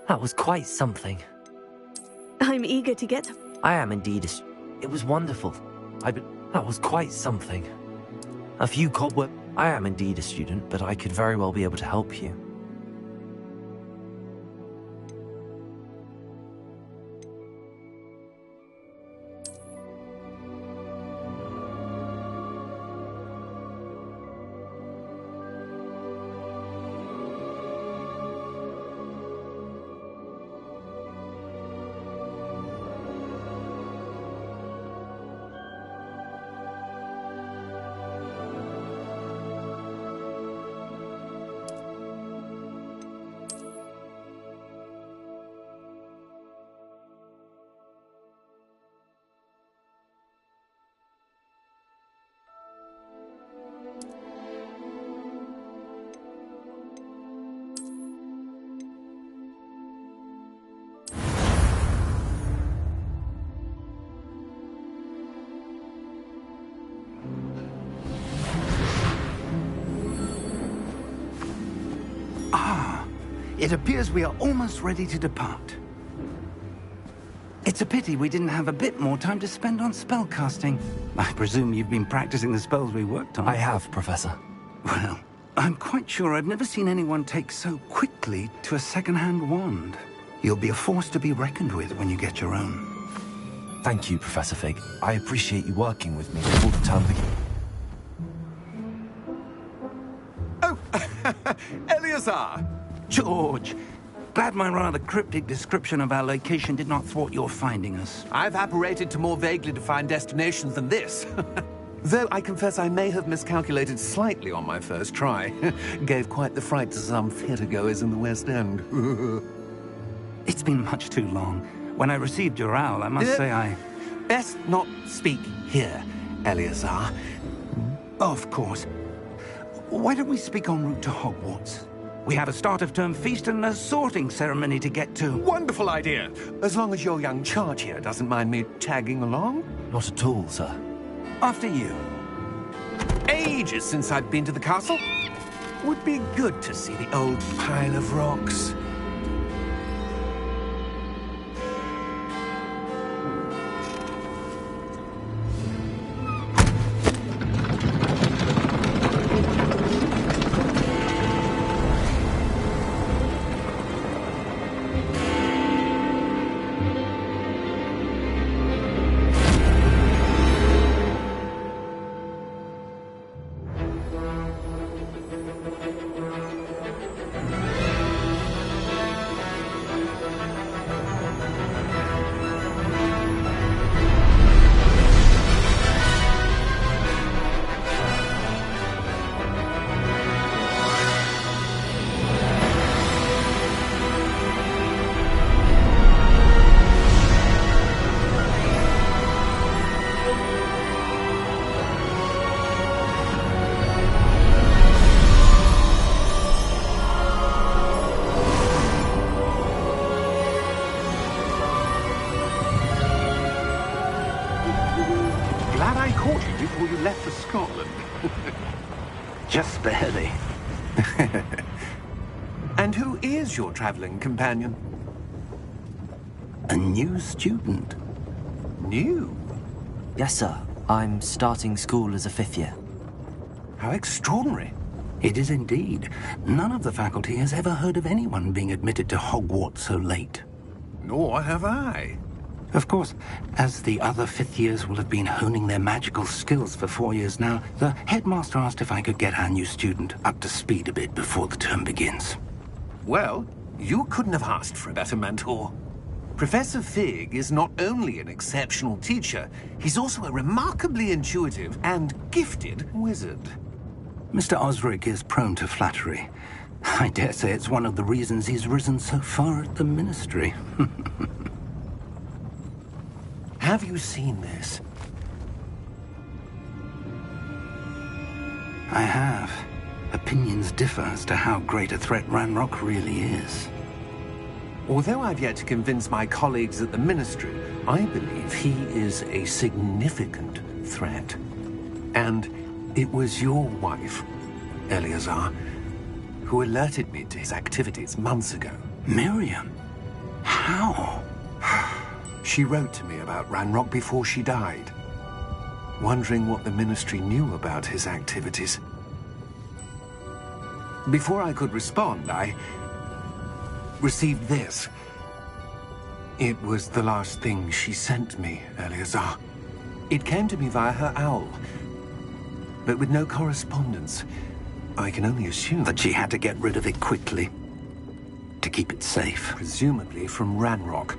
That was quite something. I'm eager to get... I am indeed It was wonderful. That was quite something. A few cobweb... I am indeed a student, but I could very well be able to help you. It appears we are almost ready to depart. It's a pity we didn't have a bit more time to spend on spellcasting. I presume you've been practicing the spells we worked on. I have, Professor. Well, I'm quite sure I've never seen anyone take so quickly to a second-hand wand. You'll be a force to be reckoned with when you get your own. Thank you, Professor Fig. I appreciate you working with me before the term begins. Oh, Eleazar! George! Glad my rather cryptic description of our location did not thwart your finding us. I've apparated to more vaguely defined destinations than this. Though I confess I may have miscalculated slightly on my first try. Gave quite the fright to some theatre-goers in the West End. It's been much too long. When I received your owl, I must say I... Best not speak here, Eleazar. Of course. Why don't we speak en route to Hogwarts? We have a start-of-term feast and a sorting ceremony to get to. Wonderful idea! As long as your young charge here doesn't mind me tagging along. Not at all, sir. After you. Ages since I'd been to the castle. Would be good to see the old pile of rocks. Before you left for Scotland. Just barely. And who is your traveling companion? A new student. New? Yes, sir. I'm starting school as a 5th year. How extraordinary. It is indeed. None of the faculty has ever heard of anyone being admitted to Hogwarts so late. Nor have I. Of course, as the other 5th years will have been honing their magical skills for 4 years now, the headmaster asked if I could get our new student up to speed a bit before the term begins. Well, you couldn't have asked for a better mentor. Professor Fig is not only an exceptional teacher, he's also a remarkably intuitive and gifted wizard. Mr. Osric is prone to flattery. I dare say it's one of the reasons he's risen so far at the Ministry. Have you seen this? I have. Opinions differ as to how great a threat Ranrock really is. Although I've yet to convince my colleagues at the Ministry, I believe he is a significant threat. And it was your wife, Eleazar, who alerted me to his activities months ago. Miriam? How? She wrote to me about Ranrock before she died, wondering what the Ministry knew about his activities. Before I could respond, I received this. It was the last thing she sent me, Eleazar. It came to me via her owl, but with no correspondence. I can only assume That she had to get rid of it quickly to keep it safe. presumably from Ranrock.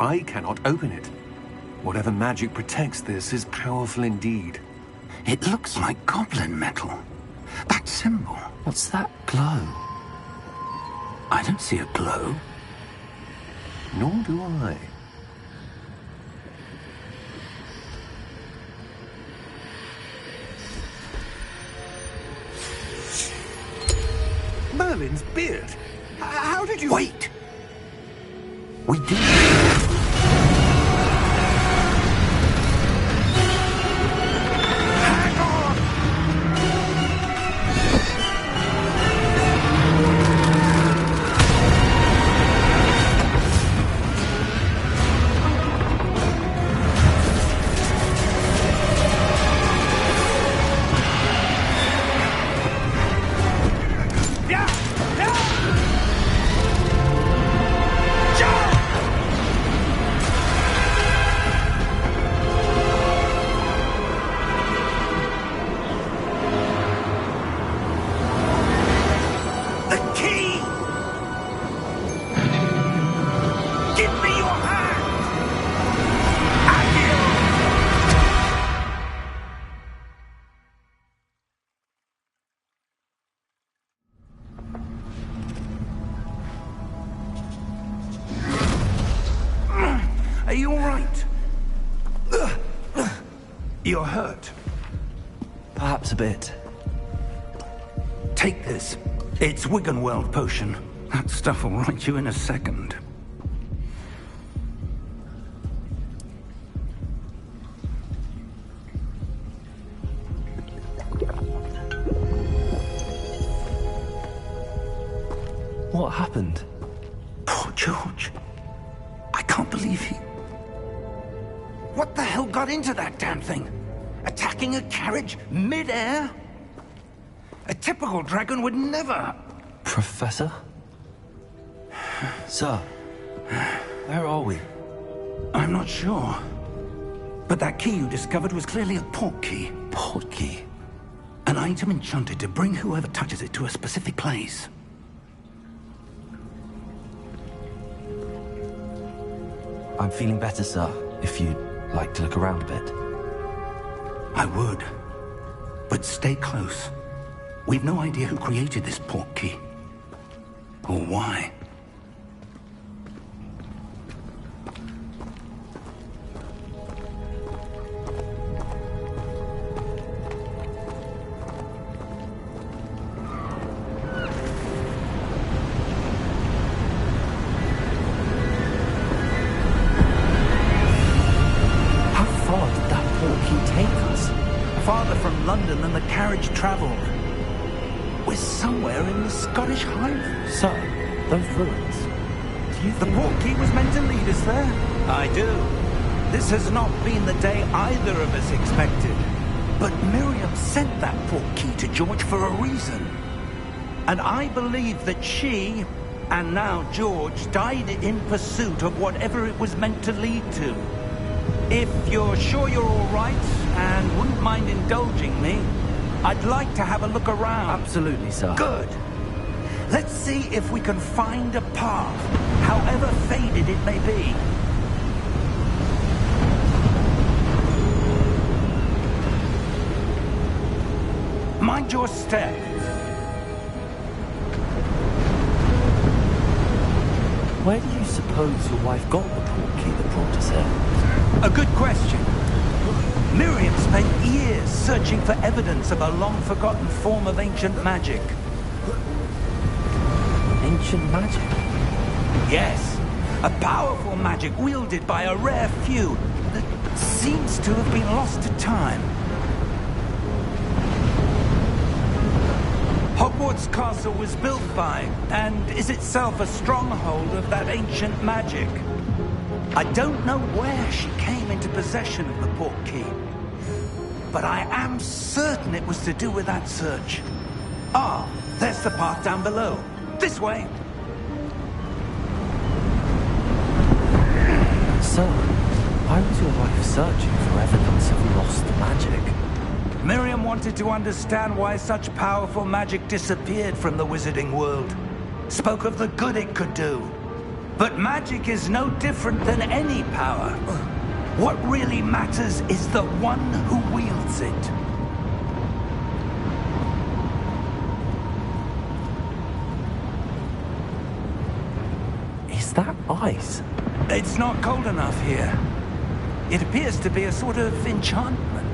I cannot open it. Whatever magic protects this is powerful indeed. It looks like goblin metal. That symbol. What's that glow? I don't see a glow. Nor do I. Merlin's beard. How did you... Wait! We do. Hang on! Are you all right? You're hurt. Perhaps a bit. Take this. It's Wiggenweld potion. That stuff will right you in a second. What happened? Poor George. I can't believe he... What the hell got into that damn thing? Attacking a carriage mid-air? A typical dragon would never... Professor? Sir, where are we? I'm not sure. But that key you discovered was clearly a port key. Port key? An item enchanted to bring whoever touches it to a specific place. I'm feeling better, sir, if you'd like to look around a bit. I would. But stay close. We've no idea who created this port key. Or why. How far did that port key take us? Farther from London than the carriage traveled. We're somewhere in the Scottish Highlands. Sir, those ruins. Do you The think... port key was meant to lead us there. I do. This has not been the day either of us expected. But Miriam sent that port key to George for a reason. And I believe that she, and now George, died in pursuit of whatever it was meant to lead to. If you're sure you're all right, and wouldn't mind indulging me, I'd like to have a look around. Absolutely, sir. Good. Let's see if we can find a path, however faded it may be. Mind your step. Where do you suppose your wife got the port key that brought us here? A good question. Miriam spent years searching for evidence of a long-forgotten form of ancient magic. Ancient magic? Yes, a powerful magic wielded by a rare few that seems to have been lost to time. Hogwarts Castle was built by, and is itself a stronghold of that ancient magic. I don't know where she came into possession of the Portkey, but I am certain it was to do with that search. Ah, there's the path down below. This way. So, why was your wife searching for evidence of lost magic? Miriam wanted to understand why such powerful magic disappeared from the wizarding world. Spoke of the good it could do. But magic is no different than any power. What really matters is the one who wields it. Is that ice? It's not cold enough here. It appears to be a sort of enchantment.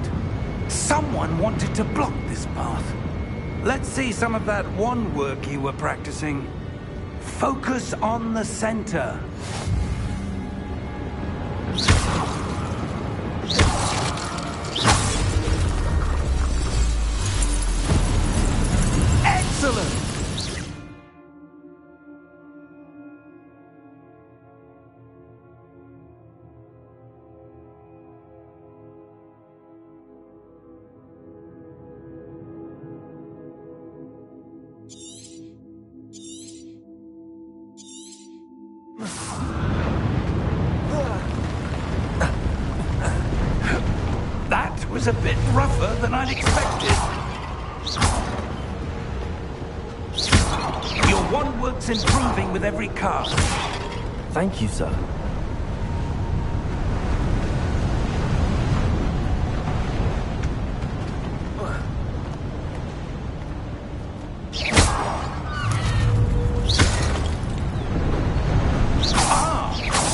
Someone wanted to block this path. Let's see some of that wand work you were practicing. Focus on the center. Excellent! That was a bit rougher than I'd expected. Your wand work's improving with every cast. Thank you, sir.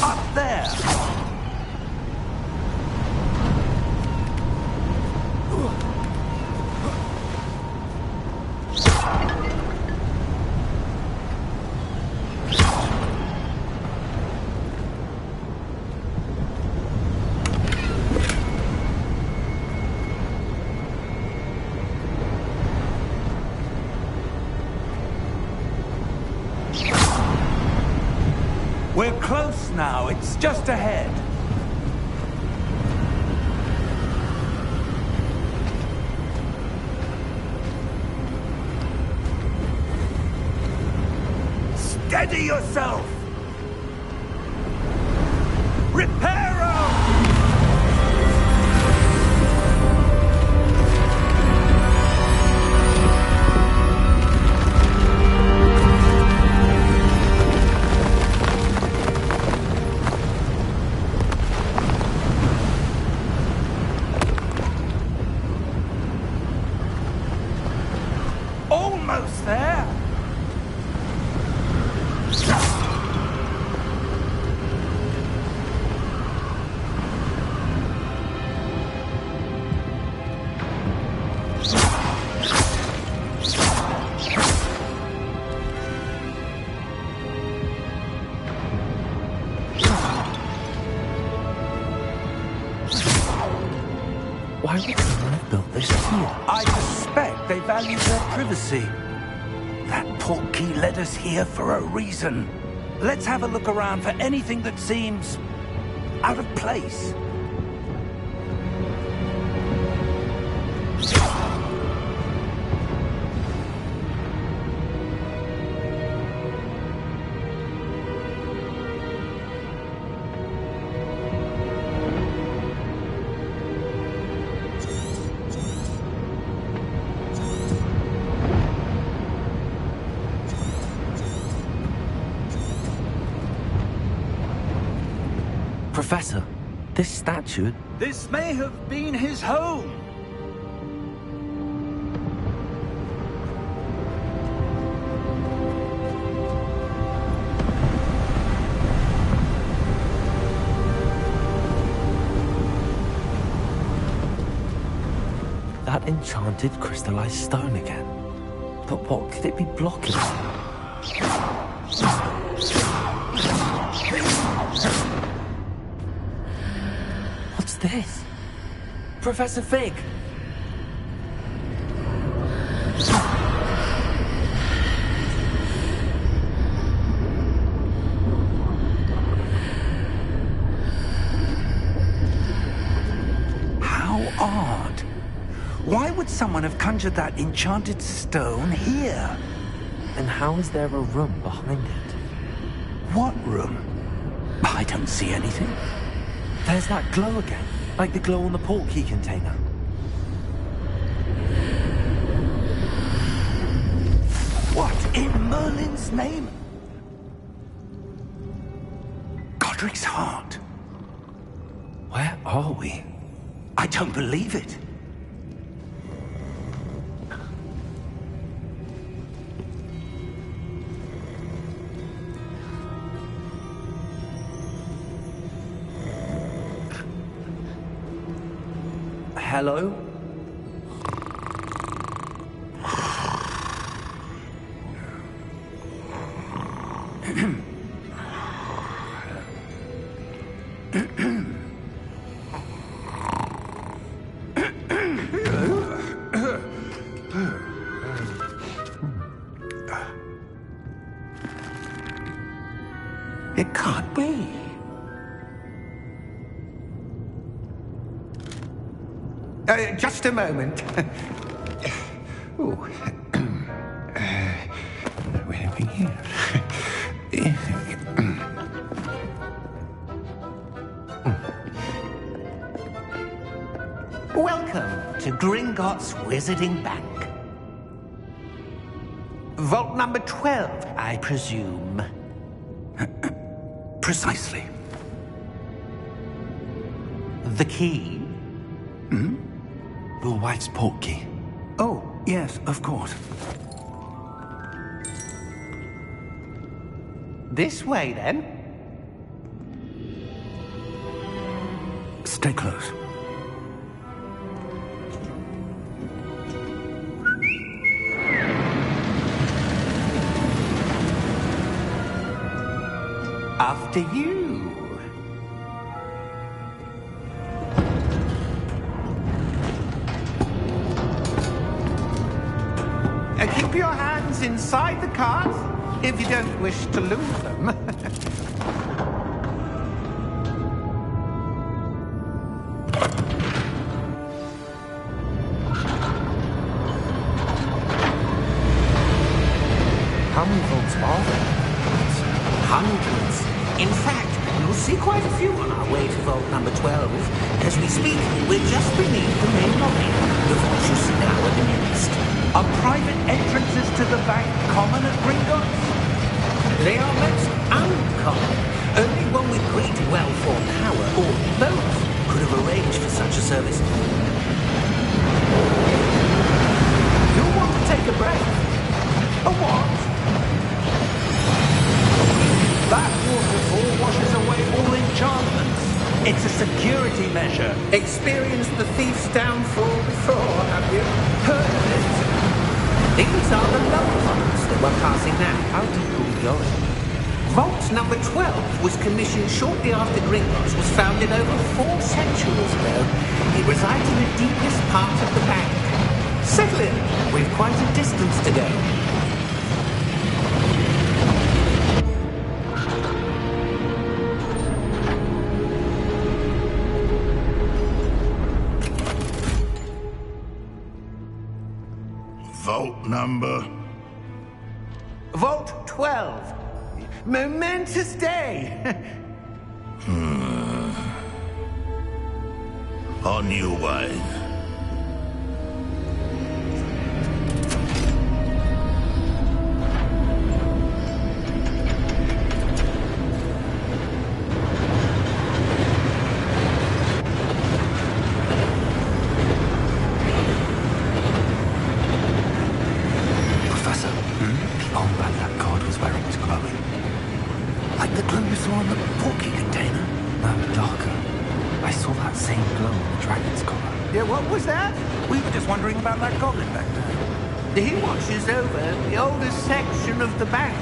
Up there! We're close now. It's just ahead. Steady yourself! Reparo! Almost there! Why would someone have built this here? I suspect they value their privacy. That Portkey led us here for a reason. Let's have a look around for anything that seems out of place. Professor, this statue... This may have been his home. That enchanted crystallized stone again. But what could it be blocking? What's this? Professor Fig! odd. Why would someone have conjured that enchanted stone here? And how is there a room behind it? What room? I don't see anything. There's that glow again, like the glow on the portkey container. What in Merlin's name? Godric's heart. Where are we? I don't believe it. Hello? It can't be. Just a moment. Oh. Where are we here? Welcome to Gringotts Wizarding Bank. Vault number 12, I presume. Precisely. The key? Your wife's portkey. Oh, yes, of course. This way, then. Stay close. After you. Keep your hands inside the cart if you don't wish to lose them. How many vaults are there? Hundreds. In fact, you'll see quite a few on our way to vault number 12. As we speak, we're just beneath the main lobby. The vaults you see now are the nearest. Are private entrances to the bank common at Gringotts? They are most uncommon. Only one with great wealth or power, or both, could have arranged for such a service. You'll want to take a break. A what? That waterfall washes away all enchantments. It's a security measure. Experienced the thief's downfall before, have you? Heard of it? These are the lower vaults that we're passing now. How deep are we going? Vault number 12 was commissioned shortly after Gringotts was founded over 4 centuries ago. It resides in the deepest part of the bank. Settle in. We've quite a distance to go. Vault number? Vault 12. Momentous day. On you, Wayne. Wondering about that goblin back there. He watches over the oldest section of the bank.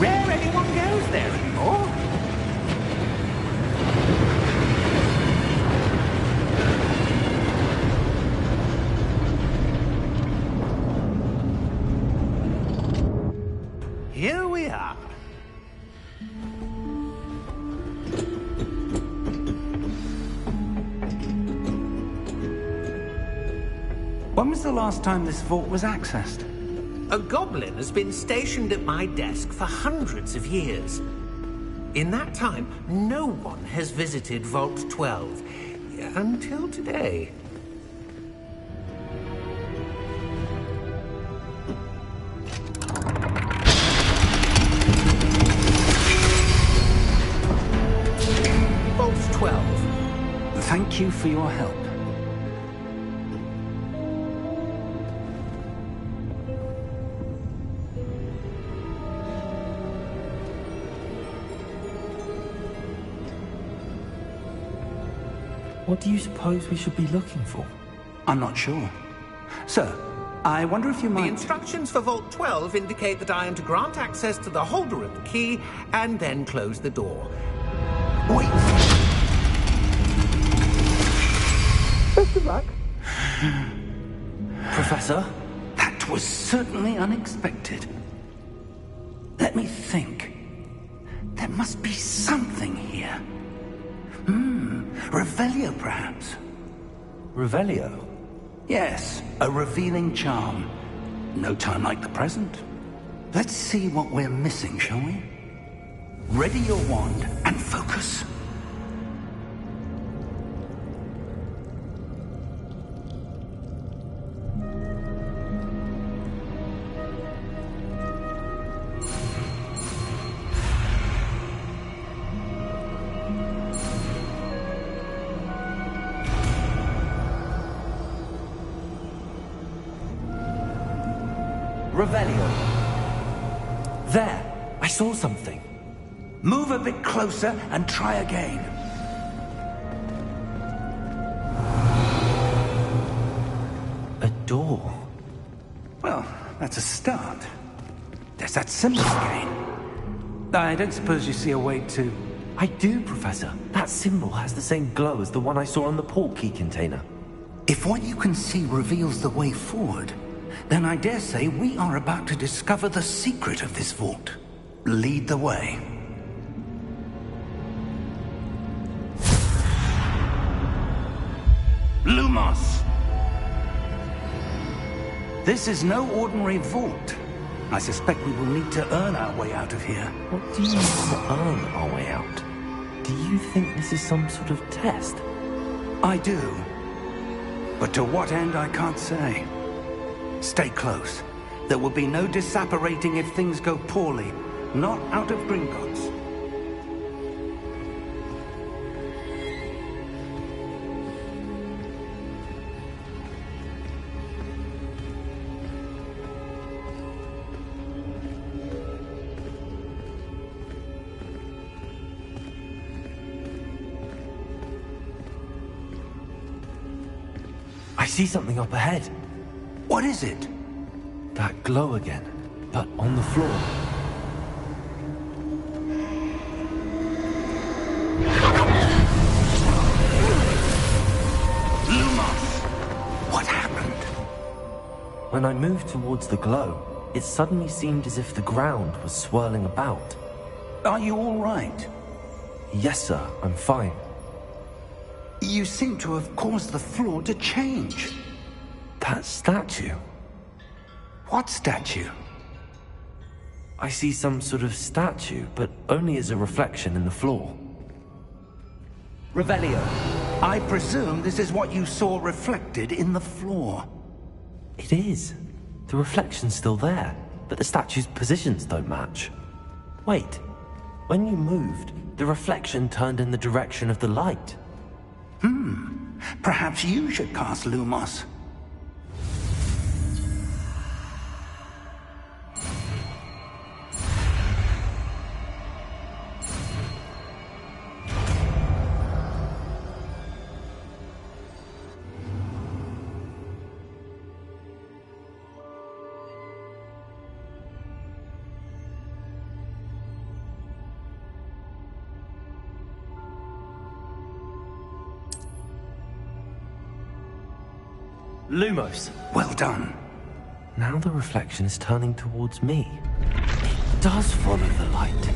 Rare anyone goes there anymore. Here we are. When was the last time this vault was accessed? A goblin has been stationed at my desk for hundreds of years. In that time, no one has visited Vault 12. Until today. Vault 12. Thank you for your help. What do you suppose we should be looking for? I'm not sure. Sir, I wonder if you The might... instructions for Vault 12 indicate that I am to grant access to the holder of the key and then close the door. Wait! Best of luck. Professor? That was certainly unexpected. Let me think. There must be something here. Revelio, perhaps? Revelio? Yes, a revealing charm. No time like the present. Let's see what we're missing, shall we? Ready your wand and focus. Revelio. There! I saw something. Move a bit closer and try again. A door. Well, that's a start. There's that symbol again. I don't suppose you see a way to... I do, Professor. That symbol has the same glow as the one I saw on the port key container. If what you can see reveals the way forward, then I dare say we are about to discover the secret of this vault. Lead the way. Lumos! This is no ordinary vault. I suspect we will need to earn our way out of here. What do you mean to earn our way out? Do you think this is some sort of test? I do. But to what end, I can't say. Stay close. There will be no disapparating if things go poorly. Not out of Gringotts. I see something up ahead. What is it? That glow again, but on the floor. Lumos! What happened? When I moved towards the glow, it suddenly seemed as if the ground was swirling about. Are you all right? Yes, sir, I'm fine. You seem to have caused the floor to change. That statue. What statue? I see some sort of statue, but only as a reflection in the floor. Revelio, I presume this is what you saw reflected in the floor. It is. The reflection's still there, but the statue's positions don't match. Wait, when you moved, the reflection turned in the direction of the light. Perhaps you should cast Lumos. Lumos. Well done. Now the reflection is turning towards me. It does follow the light.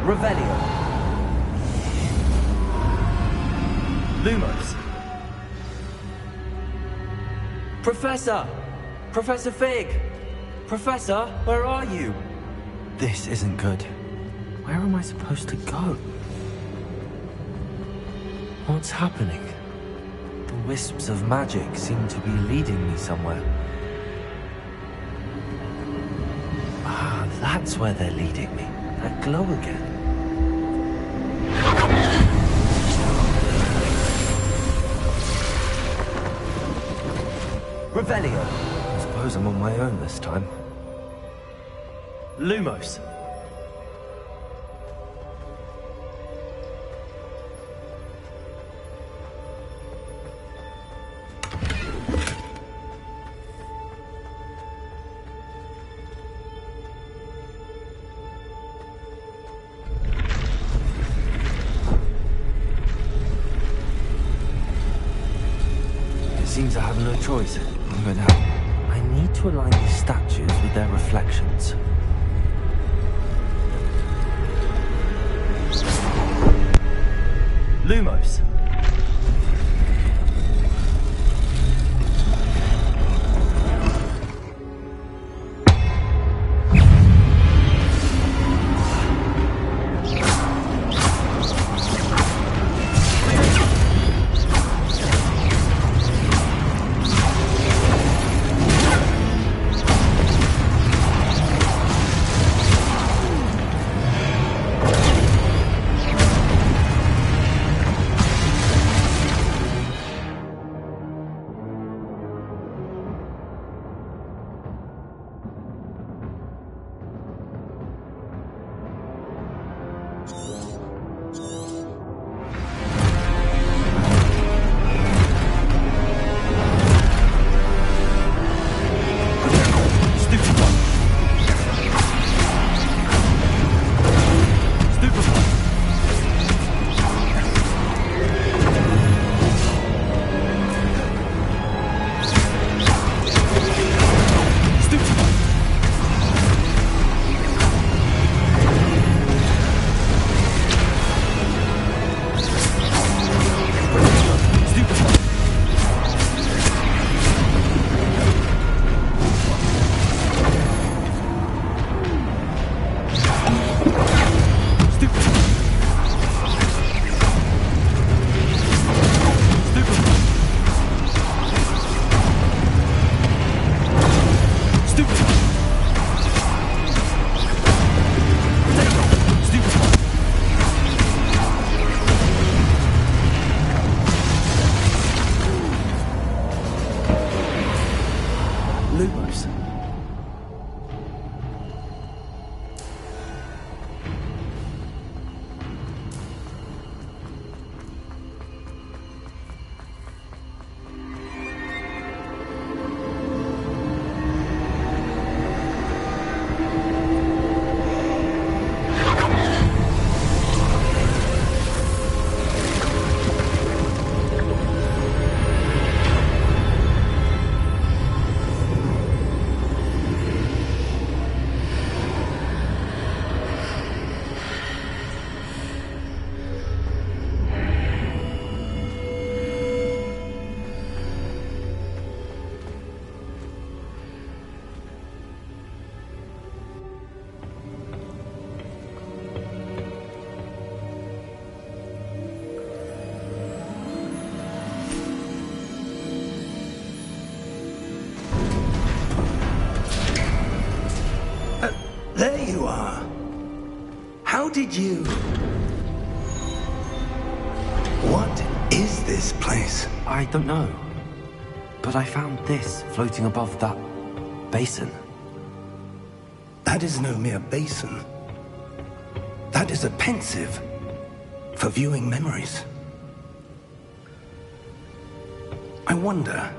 Revelio. Lumos. Professor! Professor Fig! Professor, where are you? This isn't good. Where am I supposed to go? What's happening? The wisps of magic seem to be leading me somewhere. Ah, that's where they're leading me. That glow again. Revelio. I suppose I'm on my own this time. Lumos. It seems I have no choice. I'll go down. I need to align these statues with their reflections. Lumos. Lumos. There you are. How did you... What is this place? I don't know. But I found this floating above that basin. That is no mere basin. That is a pensive for viewing memories. I wonder...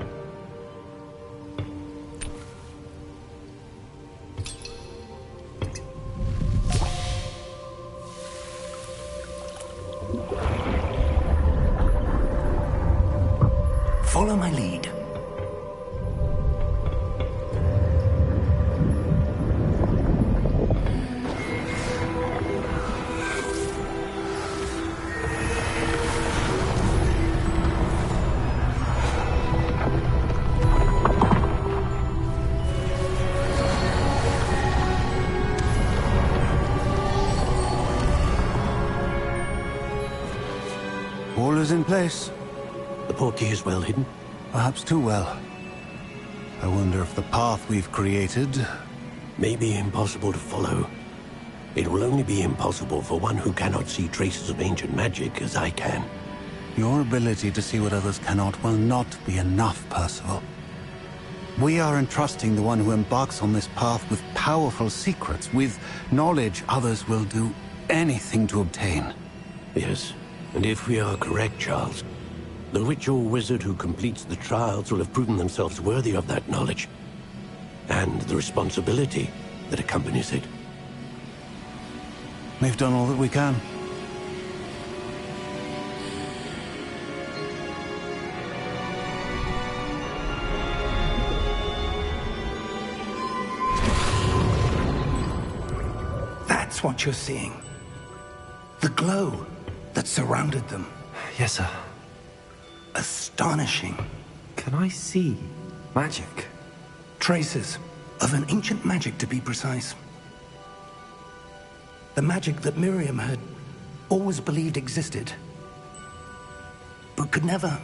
Follow my lead. All is in place. The portkey is well hidden? Perhaps too well. I wonder if the path we've created... May be impossible to follow. It will only be impossible for one who cannot see traces of ancient magic as I can. Your ability to see what others cannot will not be enough, Percival. We are entrusting the one who embarks on this path with powerful secrets, with knowledge others will do anything to obtain. Yes, and if we are correct, Charles, the witch or wizard who completes the trials will have proven themselves worthy of that knowledge, and the responsibility that accompanies it. We've done all that we can. That's what you're seeing. The glow that surrounded them. Yes, sir. Astonishing. Can I see magic? Traces of an ancient magic, to be precise. The magic that Miriam had always believed existed, but could never.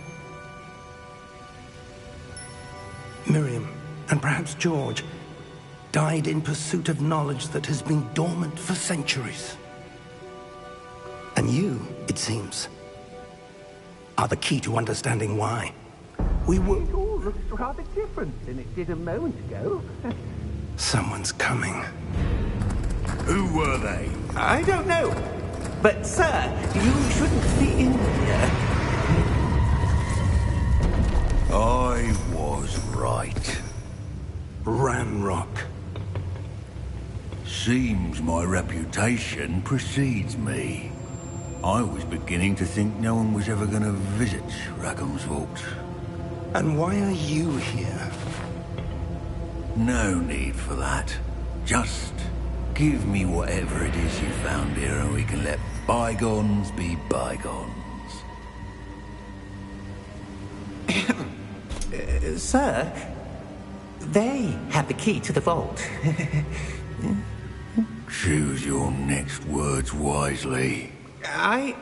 Miriam, and perhaps George, died in pursuit of knowledge that has been dormant for centuries. And you, it seems, are the key to understanding why. We were... It all looks rather different than it did a moment ago. Someone's coming. Who were they? I don't know. But, sir, you shouldn't be in here. I was right. Ranrock. Seems my reputation precedes me. I was beginning to think no one was ever going to visit Rackham's Vault. And why are you here? No need for that. Just give me whatever it is you found here and we can let bygones be bygones. Sir, they have the key to the vault. Choose your next words wisely. I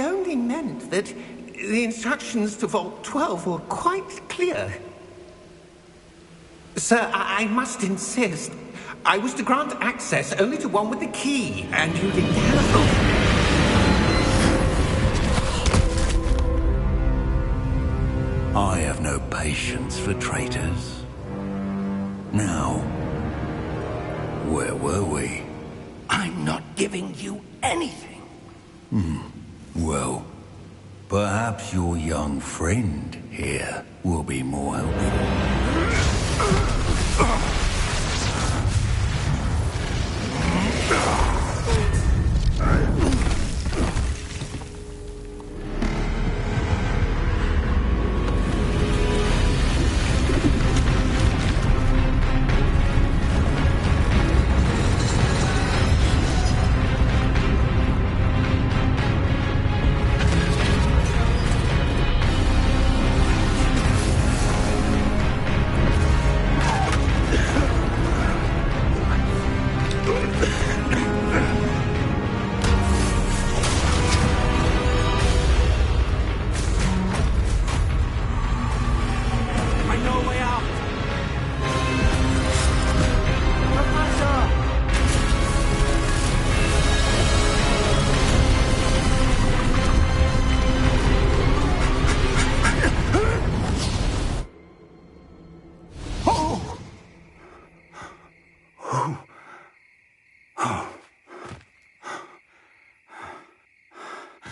only meant that the instructions to Vault 12 were quite clear. Sir, I must insist. I was to grant access only to one with the key, and you didn't telephone. I have no patience for traitors. Now, where were we? I'm not giving you anything. Well, perhaps your young friend here will be more helpful.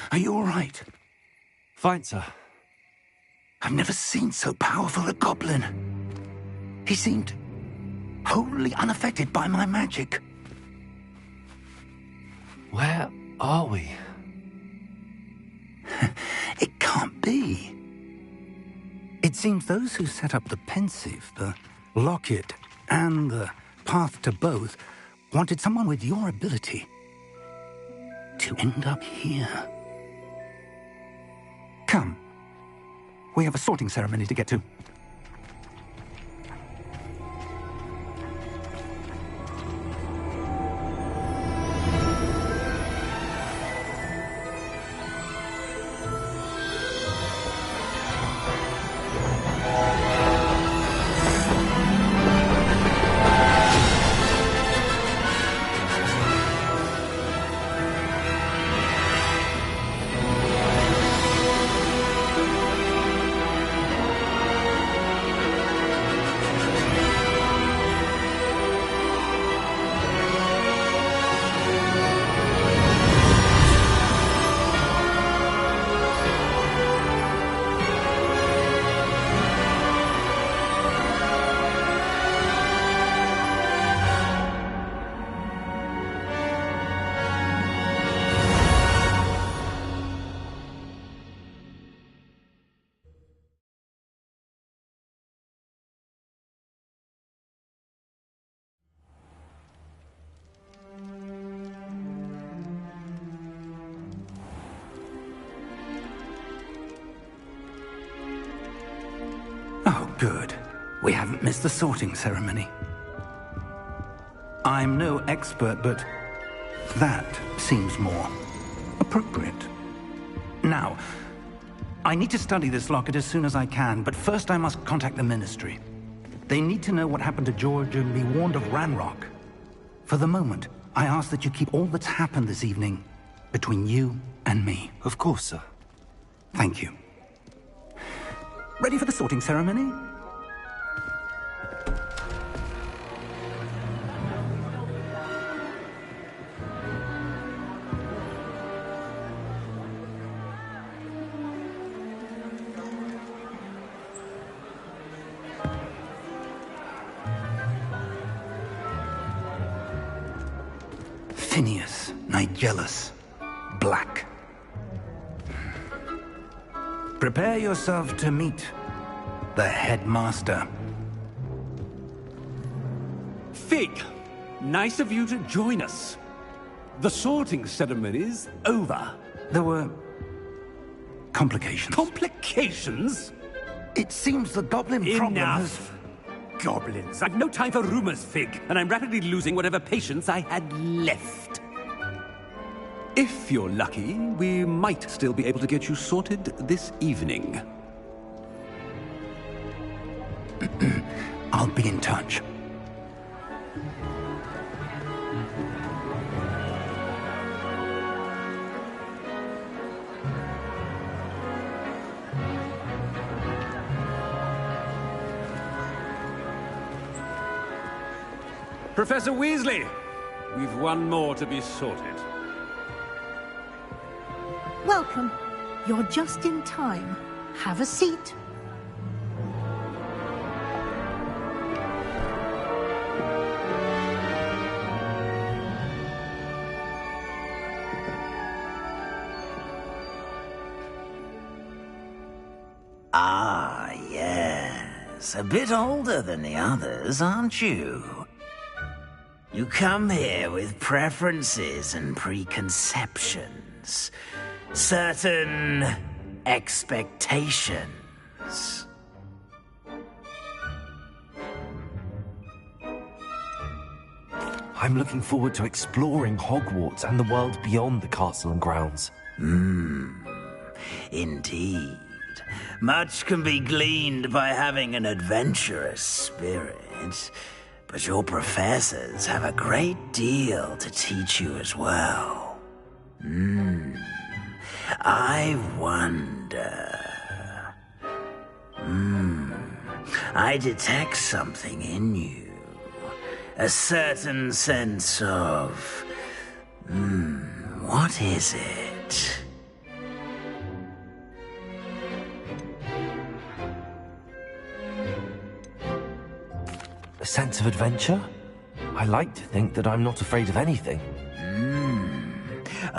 Are you all right? Fine, sir. I've never seen so powerful a goblin. He seemed wholly unaffected by my magic. Where are we? It can't be. It seems those who set up the Pensieve, the Locket, and the Path to Both wanted someone with your ability to end up here. Come. We have a sorting ceremony to get to. Good. We haven't missed the sorting ceremony. I'm no expert, but that seems more appropriate. Now, I need to study this locket as soon as I can, but first I must contact the Ministry. They need to know what happened to George and be warned of Ranrock. For the moment, I ask that you keep all that's happened this evening between you and me. Of course, sir. Thank you. Ready for the sorting ceremony? Phineas Nigellus Black. Prepare yourself to meet the headmaster. Fig, nice of you to join us. The sorting ceremony's over. There were complications. Complications? It seems the goblin problem has... Enough! Goblins. I've no time for rumors, Fig, and I'm rapidly losing whatever patience I had left. If you're lucky, we might still be able to get you sorted this evening. I'll be in touch. Professor Weasley, we've one more to be sorted. Welcome. You're just in time. Have a seat. Ah, yes. A bit older than the others, aren't you? You come here with preferences and preconceptions. Certain expectations. I'm looking forward to exploring Hogwarts and the world beyond the castle and grounds. Indeed. Much can be gleaned by having an adventurous spirit, but your professors have a great deal to teach you as well. I wonder... I detect something in you. A certain sense of... what is it? A sense of adventure? I like to think that I'm not afraid of anything.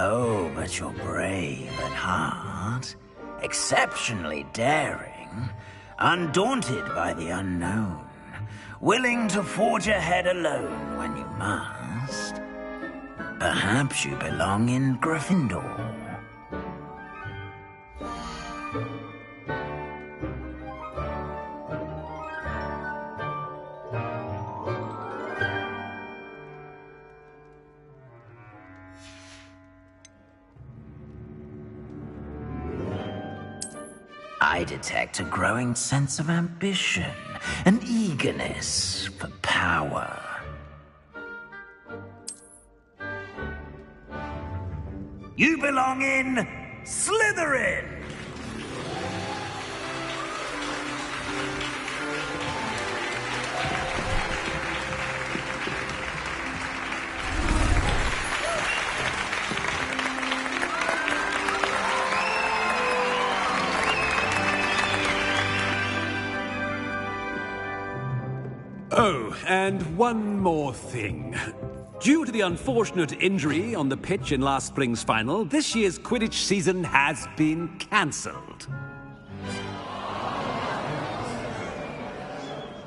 Oh, but you're brave at heart, exceptionally daring, undaunted by the unknown, willing to forge ahead alone when you must. Perhaps you belong in Gryffindor. I detect a growing sense of ambition, an eagerness for power. You belong in Slytherin! Oh, and one more thing. Due to the unfortunate injury on the pitch in last spring's final, this year's Quidditch season has been cancelled.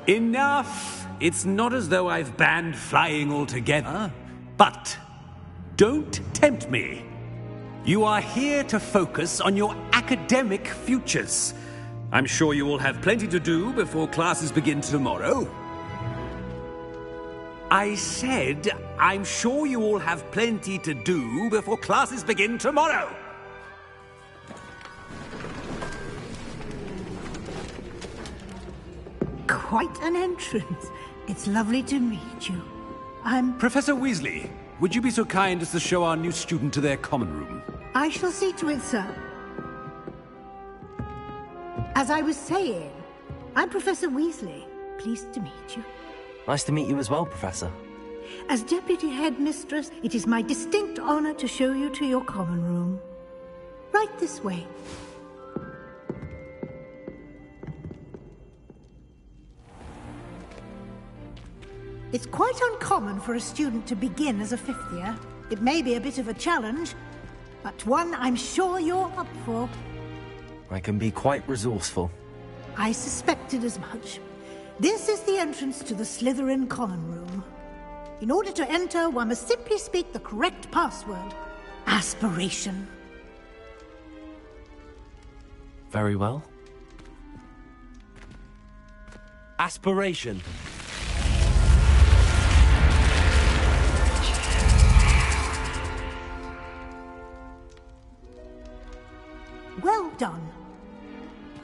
Enough! It's not as though I've banned flying altogether, but don't tempt me. You are here to focus on your academic futures. I'm sure you all have plenty to do before classes begin tomorrow. I said, I'm sure you all have plenty to do before classes begin tomorrow. Quite an entrance. It's lovely to meet you. I'm... Professor Weasley, would you be so kind as to show our new student to their common room? I shall see to it, sir. As I was saying, I'm Professor Weasley. Pleased to meet you. Nice to meet you as well, Professor. As Deputy Headmistress, it is my distinct honor to show you to your common room. Right this way. It's quite uncommon for a student to begin as a fifth year. It may be a bit of a challenge, but one I'm sure you're up for. I can be quite resourceful. I suspected as much. This is the entrance to the Slytherin common room. In order to enter, one must simply speak the correct password. Aspiration. Very well. Aspiration. Well done.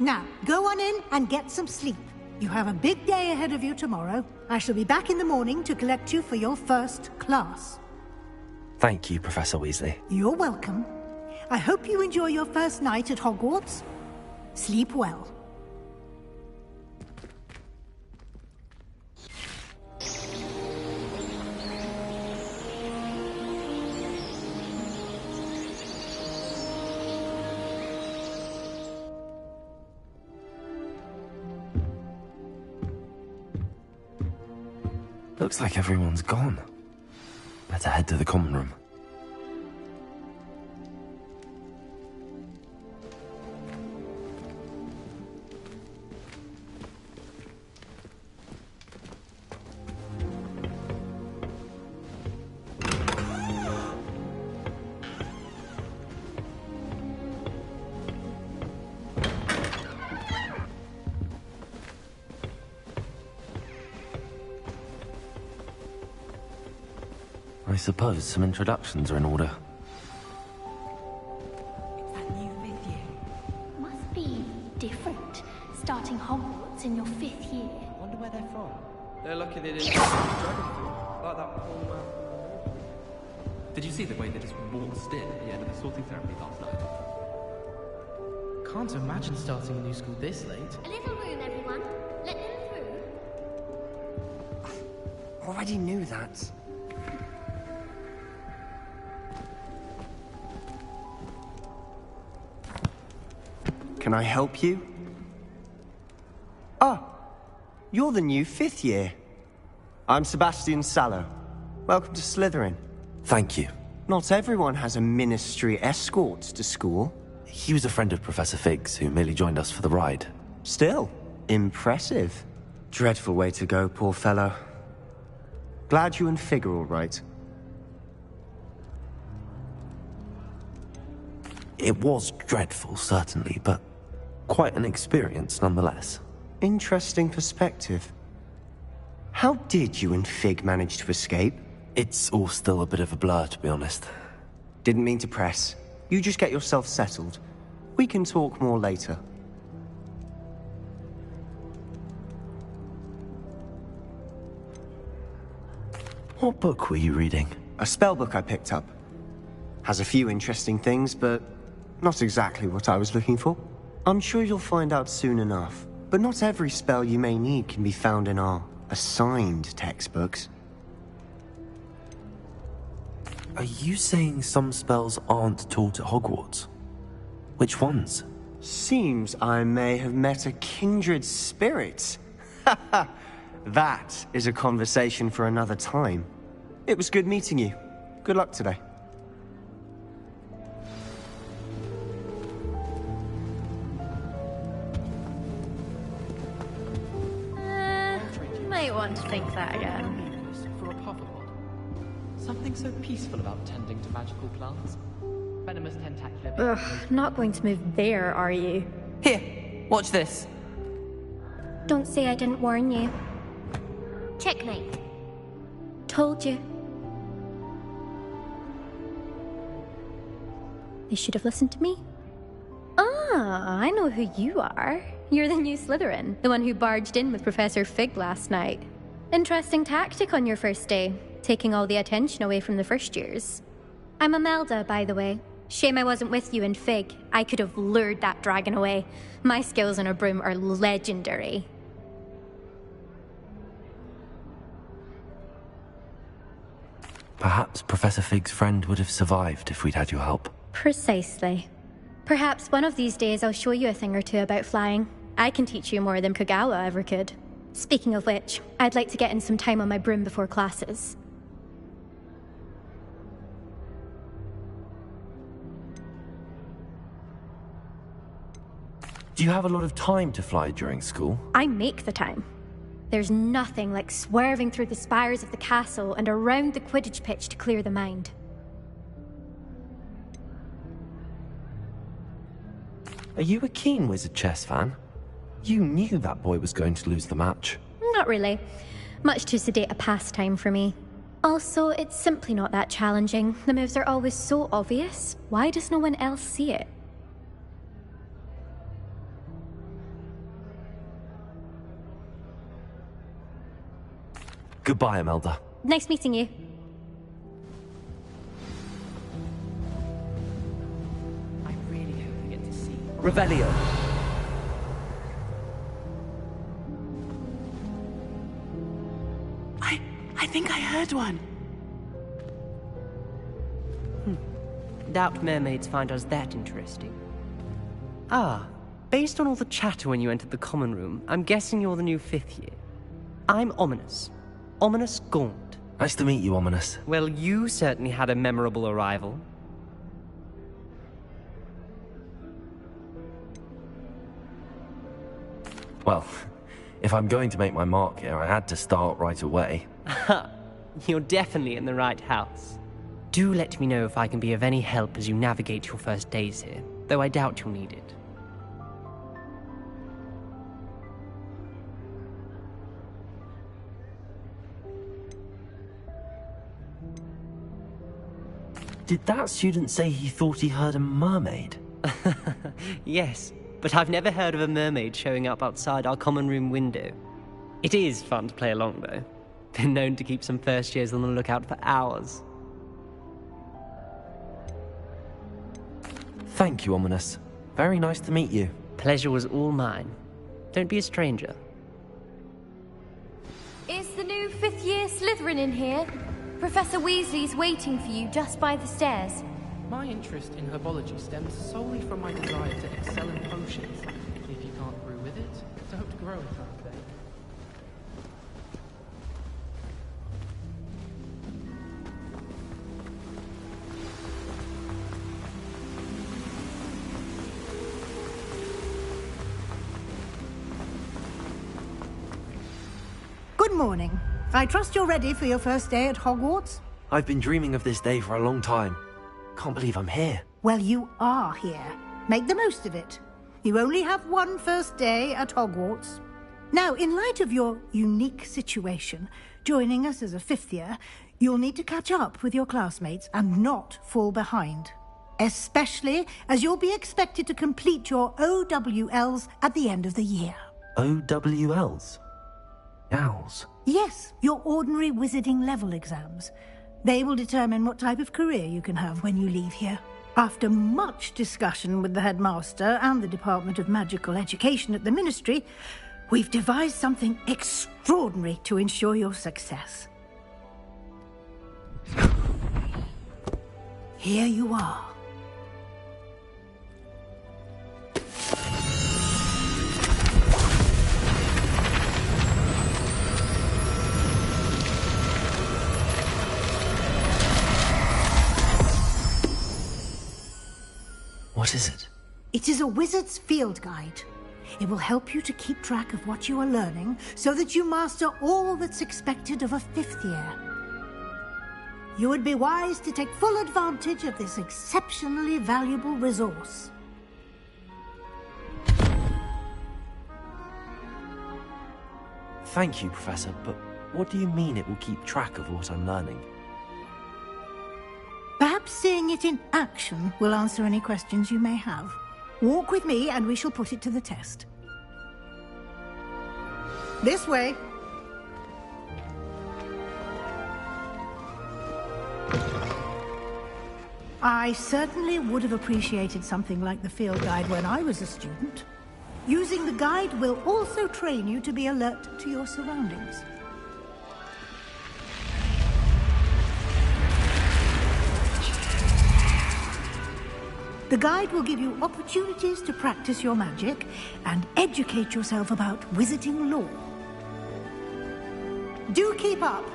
Now, go on in and get some sleep. You have a big day ahead of you tomorrow. I shall be back in the morning to collect you for your first class. Thank you, Professor Weasley. You're welcome. I hope you enjoy your first night at Hogwarts. Sleep well. Looks like everyone's gone. Better head to the common room. I suppose some introductions are in order. That new fifth year must be different. Starting Hogwarts in your 5th year. I wonder where they're from. They're lucky they didn't dragon fruit, like that poor man. Did you see the way they just waltzed in at the end of the sorting ceremony last night? Can't imagine starting a new school this late. A little room, everyone. Let them through. Already knew that. Can I help you? Ah, you're the new 5th year. I'm Sebastian Sallow. Welcome to Slytherin. Thank you. Not everyone has a ministry escort to school. He was a friend of Professor Fig's who merely joined us for the ride. Still, impressive. Dreadful way to go, poor fellow. Glad you and Fig are all right. It was dreadful, certainly, but quite an experience nonetheless. Interesting perspective. How did you and Fig manage to escape? It's all still a bit of a blur, to be honest. Didn't mean to press. You just get yourself settled. We can talk more later. What book were you reading? A spell book I picked up. Has a few interesting things, but not exactly what I was looking for. I'm sure you'll find out soon enough. But not every spell you may need can be found in our assigned textbooks. Are you saying some spells aren't taught at Hogwarts? Which ones? Seems I may have met a kindred spirit. That is a conversation for another time. It was good meeting you. Good luck today. Might want to think that again. For a puffapod. Something so peaceful about tending to magical plants. Venomous tentacular. Ugh, not going to move there, are you? Here, watch this. Don't say I didn't warn you. Checkmate. Told you. They should have listened to me. Ah, I know who you are. You're the new Slytherin, the one who barged in with Professor Fig last night. Interesting tactic on your first day, taking all the attention away from the first years. I'm Imelda, by the way. Shame I wasn't with you in Fig. I could have lured that dragon away. My skills on a broom are legendary. Perhaps Professor Fig's friend would have survived if we'd had your help. Precisely. Perhaps one of these days I'll show you a thing or two about flying. I can teach you more than Kogawa ever could. Speaking of which, I'd like to get in some time on my broom before classes. Do you have a lot of time to fly during school? I make the time. There's nothing like swerving through the spires of the castle and around the Quidditch pitch to clear the mind. Are you a keen Wizard chess fan? You knew that boy was going to lose the match. Not really. Much too sedate a pastime for me. Also, it's simply not that challenging. The moves are always so obvious. Why does no one else see it? Goodbye, Imelda. Nice meeting you. I really hope we get to see. Revelio. I think I heard one. Doubt mermaids find us that interesting. Ah, based on all the chatter when you entered the common room, I'm guessing you're the new 5th year. I'm Ominis. Ominis Gaunt. Nice to meet you, Ominis. Well, you certainly had a memorable arrival. Well, if I'm going to make my mark here, I had to start right away. Ha! You're definitely in the right house. Do let me know if I can be of any help as you navigate your first days here, though I doubt you'll need it. Did that student say he thought he heard a mermaid? Yes, but I've never heard of a mermaid showing up outside our common room window. It is fun to play along, though. Been known to keep some first years on the lookout for hours. Thank you, Ominis. Very nice to meet you. Pleasure was all mine. Don't be a stranger. Is the new 5th year Slytherin in here? Professor Weasley's waiting for you just by the stairs. My interest in herbology stems solely from my desire to excel in potions. If you can't brew with it, don't grow it, I think. Good morning. I trust you're ready for your first day at Hogwarts? I've been dreaming of this day for a long time. Can't believe I'm here. Well, you are here. Make the most of it. You only have one first day at Hogwarts. Now, in light of your unique situation, joining us as a 5th year, you'll need to catch up with your classmates and not fall behind. Especially as you'll be expected to complete your OWLs at the end of the year. OWLs? Owls? Yes, your ordinary wizarding level exams. They will determine what type of career you can have when you leave here. After much discussion with the headmaster and the Department of Magical Education at the Ministry, we've devised something extraordinary to ensure your success. Here you are. What is it? It is a wizard's field guide. It will help you to keep track of what you are learning so that you master all that's expected of a 5th year. You would be wise to take full advantage of this exceptionally valuable resource. Thank you, Professor, but what do you mean it will keep track of what I'm learning? Perhaps seeing it in action will answer any questions you may have. Walk with me and we shall put it to the test. This way. I certainly would have appreciated something like the field guide when I was a student. Using the guide will also train you to be alert to your surroundings. The guide will give you opportunities to practice your magic and educate yourself about wizarding lore. Do keep up!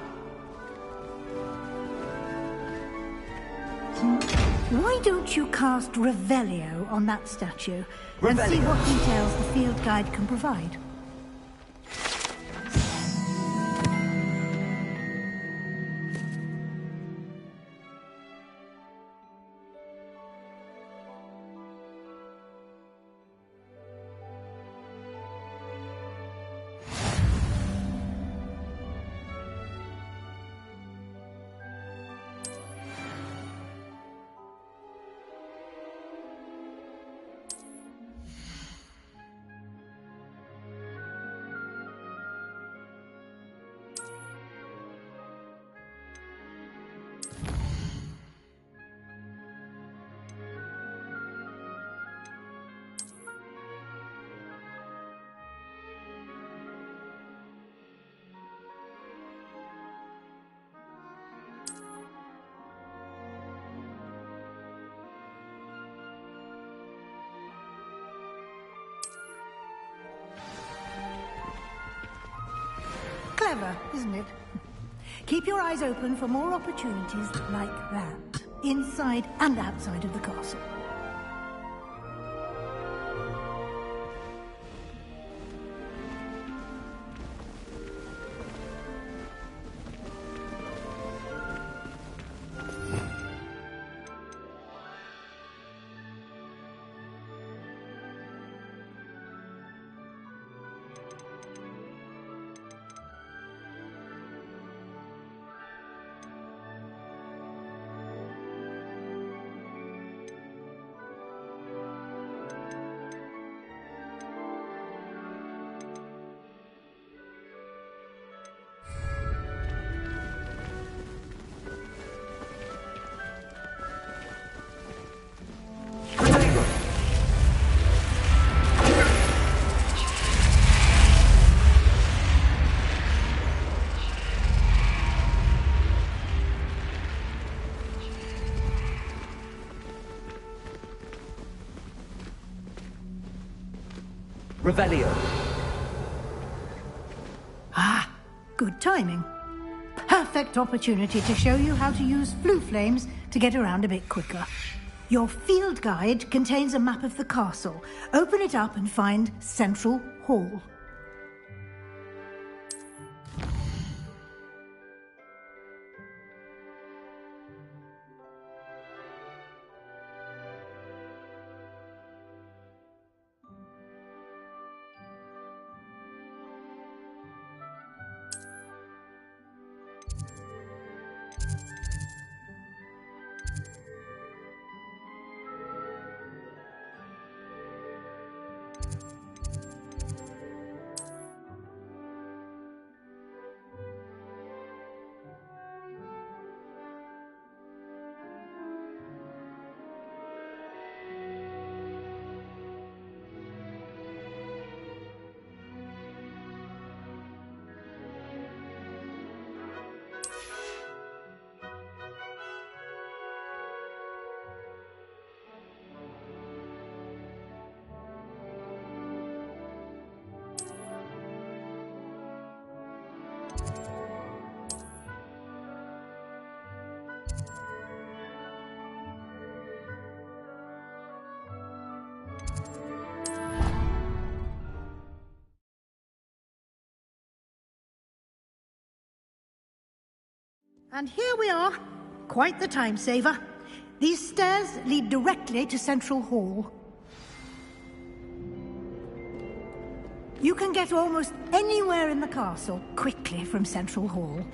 Why don't you cast Revelio on that statue and see what details the field guide can provide? Clever, isn't it? Keep your eyes open for more opportunities like that, inside and outside of the castle. Revelio. Ah, good timing. Perfect opportunity to show you how to use flue flames to get around a bit quicker. Your field guide contains a map of the castle. Open it up and find Central Hall. And here we are. Quite the time saver. These stairs lead directly to Central Hall. You can get almost anywhere in the castle quickly from Central Hall.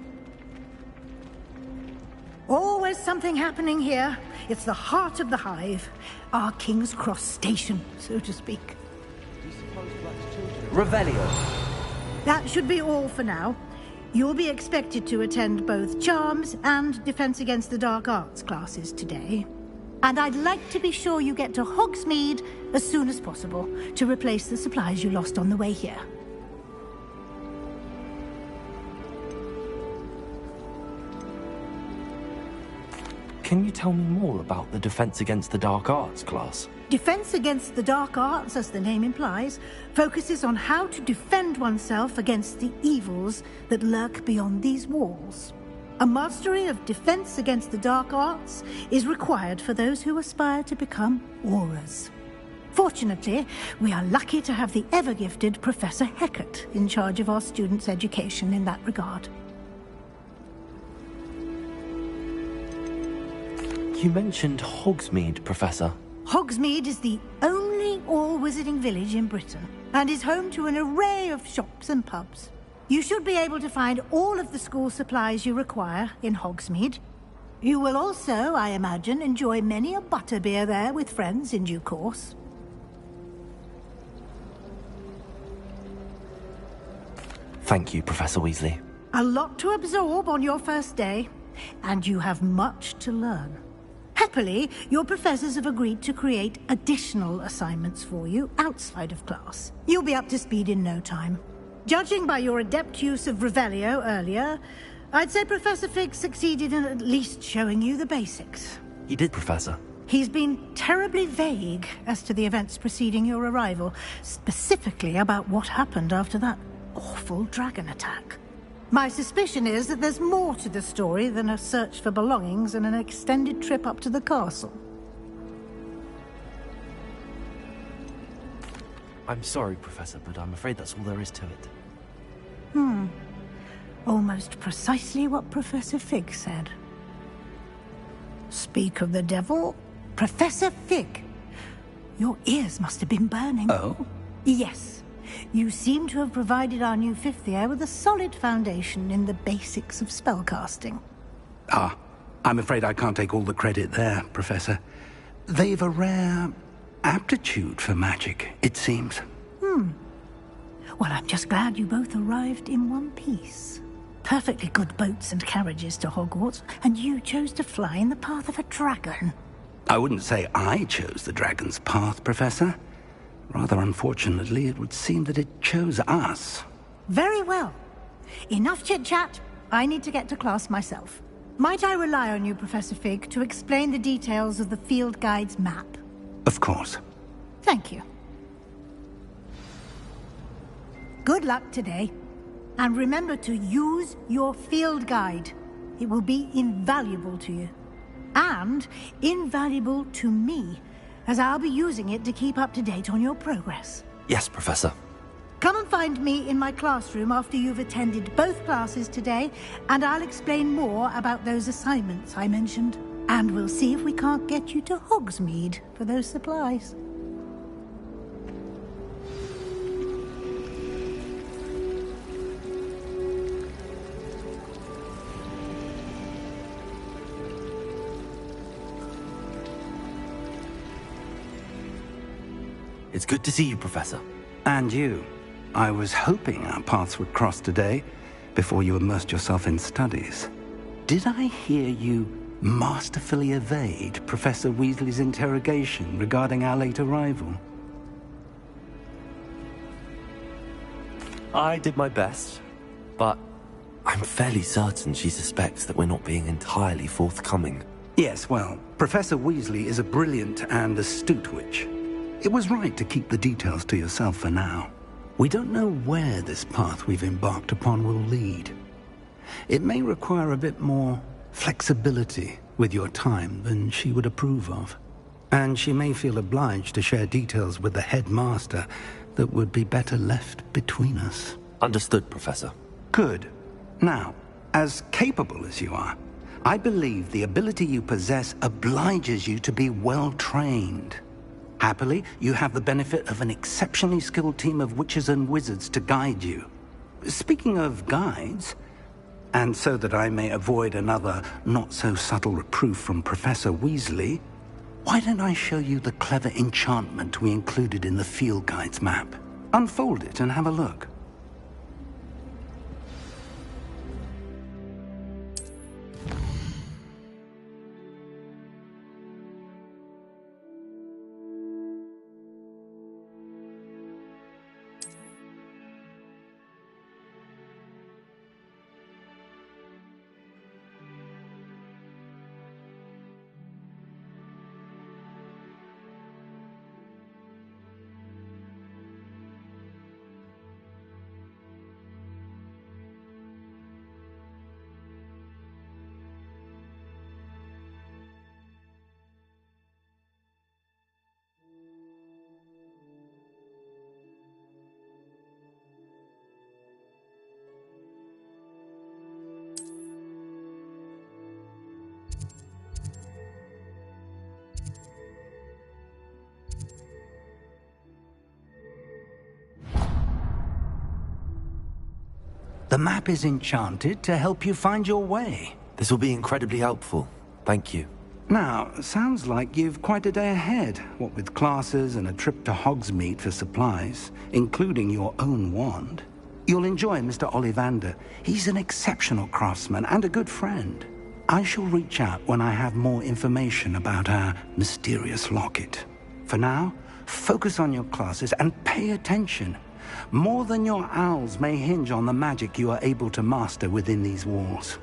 Always something happening here. It's the heart of the Hive. Our King's Cross station, so to speak. Revelio. That should be all for now. You'll be expected to attend both Charms and Defense Against the Dark Arts classes today. And I'd like to be sure you get to Hogsmeade as soon as possible to replace the supplies you lost on the way here. Can you tell me more about the Defense Against the Dark Arts class? Defense Against the Dark Arts, as the name implies, focuses on how to defend oneself against the evils that lurk beyond these walls. A mastery of Defense Against the Dark Arts is required for those who aspire to become Aurors. Fortunately, we are lucky to have the ever-gifted Professor Hecat in charge of our students' education in that regard. You mentioned Hogsmeade, Professor. Hogsmeade is the only all-wizarding village in Britain, and is home to an array of shops and pubs. You should be able to find all of the school supplies you require in Hogsmeade. You will also, I imagine, enjoy many a butterbeer there with friends in due course. Thank you, Professor Weasley. A lot to absorb on your first day, and you have much to learn. Happily, your professors have agreed to create additional assignments for you outside of class. You'll be up to speed in no time. Judging by your adept use of Revelio earlier, I'd say Professor Fig succeeded in at least showing you the basics. He did, Professor. He's been terribly vague as to the events preceding your arrival, specifically about what happened after that awful dragon attack. My suspicion is that there's more to the story than a search for belongings and an extended trip up to the castle. I'm sorry, Professor, but I'm afraid that's all there is to it. Almost precisely what Professor Fig said. Speak of the devil, Professor Fig. Your ears must have been burning. Oh? Yes. You seem to have provided our new fifth year with a solid foundation in the basics of spellcasting. Ah, I'm afraid I can't take all the credit there, Professor. They've a rare aptitude for magic, it seems. Well, I'm just glad you both arrived in one piece. Perfectly good boats and carriages to Hogwarts, and you chose to fly in the path of a dragon. I wouldn't say I chose the dragon's path, Professor. Rather unfortunately, it would seem that it chose us. Very well. Enough chit-chat. I need to get to class myself. Might I rely on you, Professor Fig, to explain the details of the field guide's map? Of course. Thank you. Good luck today. And remember to use your field guide. It will be invaluable to you. And invaluable to me, as I'll be using it to keep up to date on your progress. Yes, Professor. Come and find me in my classroom after you've attended both classes today, and I'll explain more about those assignments I mentioned. And we'll see if we can't get you to Hogsmeade for those supplies. It's good to see you, Professor. And you. I was hoping our paths would cross today, before you immersed yourself in studies. Did I hear you masterfully evade Professor Weasley's interrogation regarding our late arrival? I did my best, but I'm fairly certain she suspects that we're not being entirely forthcoming. Yes, well, Professor Weasley is a brilliant and astute witch. It was right to keep the details to yourself for now. We don't know where this path we've embarked upon will lead. It may require a bit more flexibility with your time than she would approve of. And she may feel obliged to share details with the headmaster that would be better left between us. Understood, Professor. Good. Now, as capable as you are, I believe the ability you possess obliges you to be well trained. Happily, you have the benefit of an exceptionally skilled team of witches and wizards to guide you. Speaking of guides, and so that I may avoid another not-so-subtle reproof from Professor Weasley, why don't I show you the clever enchantment we included in the field guide's map? Unfold it and have a look. The map is enchanted to help you find your way. This will be incredibly helpful. Thank you. Now, sounds like you've quite a day ahead, what with classes and a trip to Hogsmeade for supplies, including your own wand. You'll enjoy Mr. Ollivander. He's an exceptional craftsman and a good friend. I shall reach out when I have more information about our mysterious locket. For now, focus on your classes and pay attention. More than your owls may hinge on the magic you are able to master within these walls.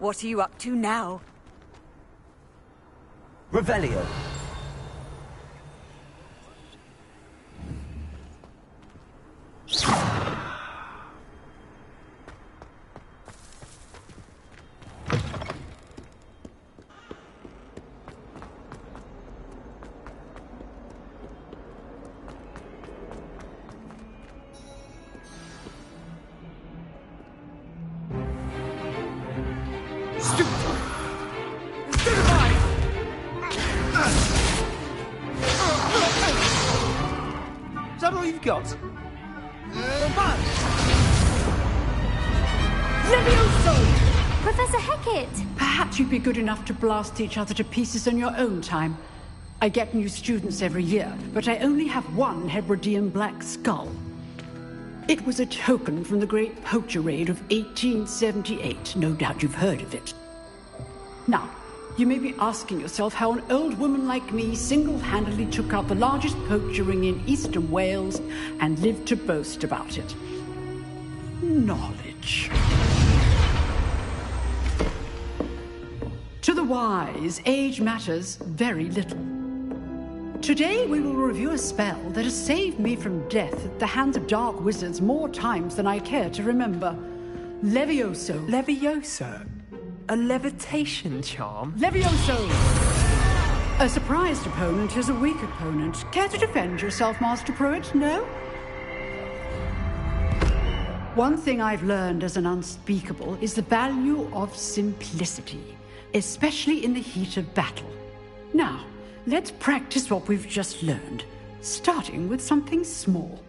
What are you up to now? Revelio. Got? Levioso! Professor Hecat! Perhaps you'd be good enough to blast each other to pieces on your own time. I get new students every year, but I only have one Hebridean black skull. It was a token from the Great Poacher Raid of 1878. No doubt you've heard of it. Now, you may be asking yourself how an old woman like me single-handedly took out the largest poacher ring in eastern Wales and lived to boast about it. Knowledge. To the wise, age matters very little. Today we will review a spell that has saved me from death at the hands of dark wizards more times than I care to remember. Levioso. Levioso? A levitation charm? Levioso! A surprised opponent is a weak opponent. Care to defend yourself, Master Pruitt? No? One thing I've learned as an unspeakable is the value of simplicity, especially in the heat of battle. Now, let's practice what we've just learned, starting with something small.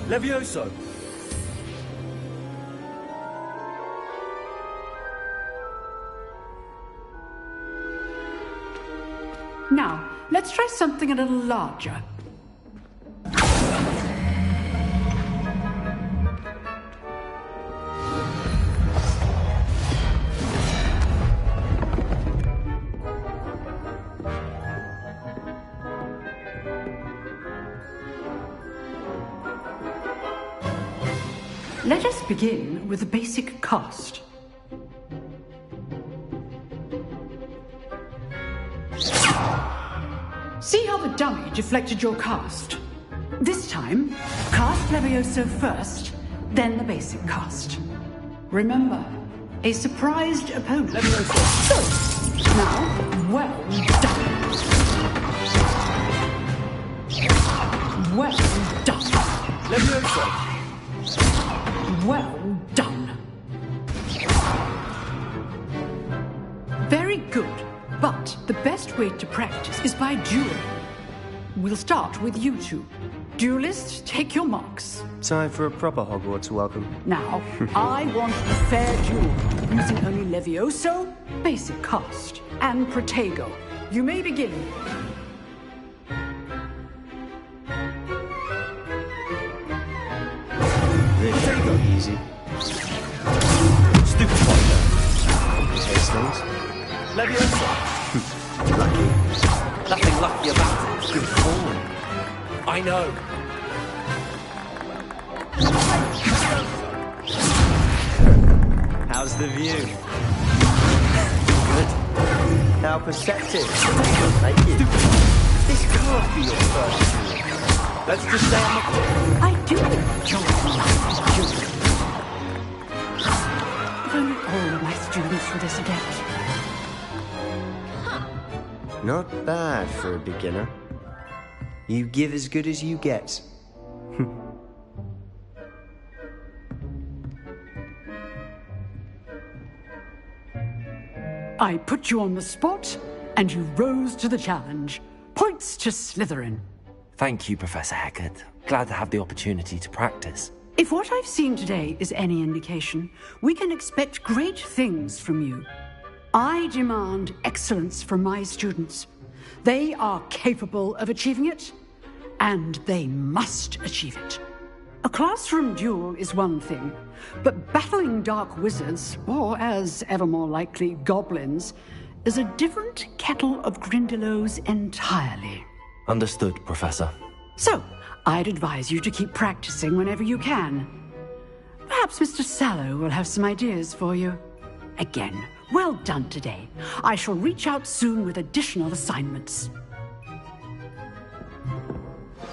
Levioso! Let's try something a little larger. Let us begin with the basic cast. See how the dummy deflected your cast? This time, cast Levioso first, then the basic cast. Remember, a surprised opponent. Levioso. So, now, well done. Well done. Levioso. Well done. Very good. But the best way to practice is by dueling. We'll start with you two. Duelists, take your marks. Time for a proper Hogwarts welcome. Now, I want a fair duel, using only Levioso, basic cast, and Protego. You may begin. Protego. Easy. Stupid fighter. Complicates things. Leviosa. Lucky. Nothing lucky about it. Good form. I know. How's the view? Good. How perceptive. Thank you. This can't be your first duel. Let's just stay on the floor. I do enjoy dueling. If only all of my students were this adept. Not bad for a beginner. You give as good as you get. I put you on the spot, and you rose to the challenge. Points to Slytherin. Thank you, Professor Hecat. Glad to have the opportunity to practice. If what I've seen today is any indication, we can expect great things from you. I demand excellence from my students. They are capable of achieving it, and they must achieve it. A classroom duel is one thing, but battling dark wizards, or as ever more likely, goblins, is a different kettle of Grindylows entirely. Understood, Professor. So, I'd advise you to keep practicing whenever you can. Perhaps Mr. Sallow will have some ideas for you. Again, well done today. I shall reach out soon with additional assignments.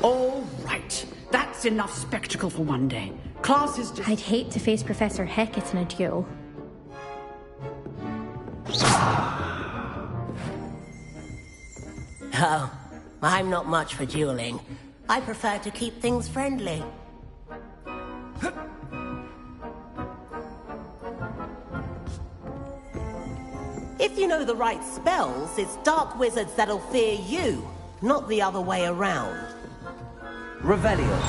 All right. That's enough spectacle for one day. Class is... I'd hate to face Professor Hecat in a duel. Oh, I'm not much for dueling. I prefer to keep things friendly. If you know the right spells, it's dark wizards that'll fear you, not the other way around. Revelio.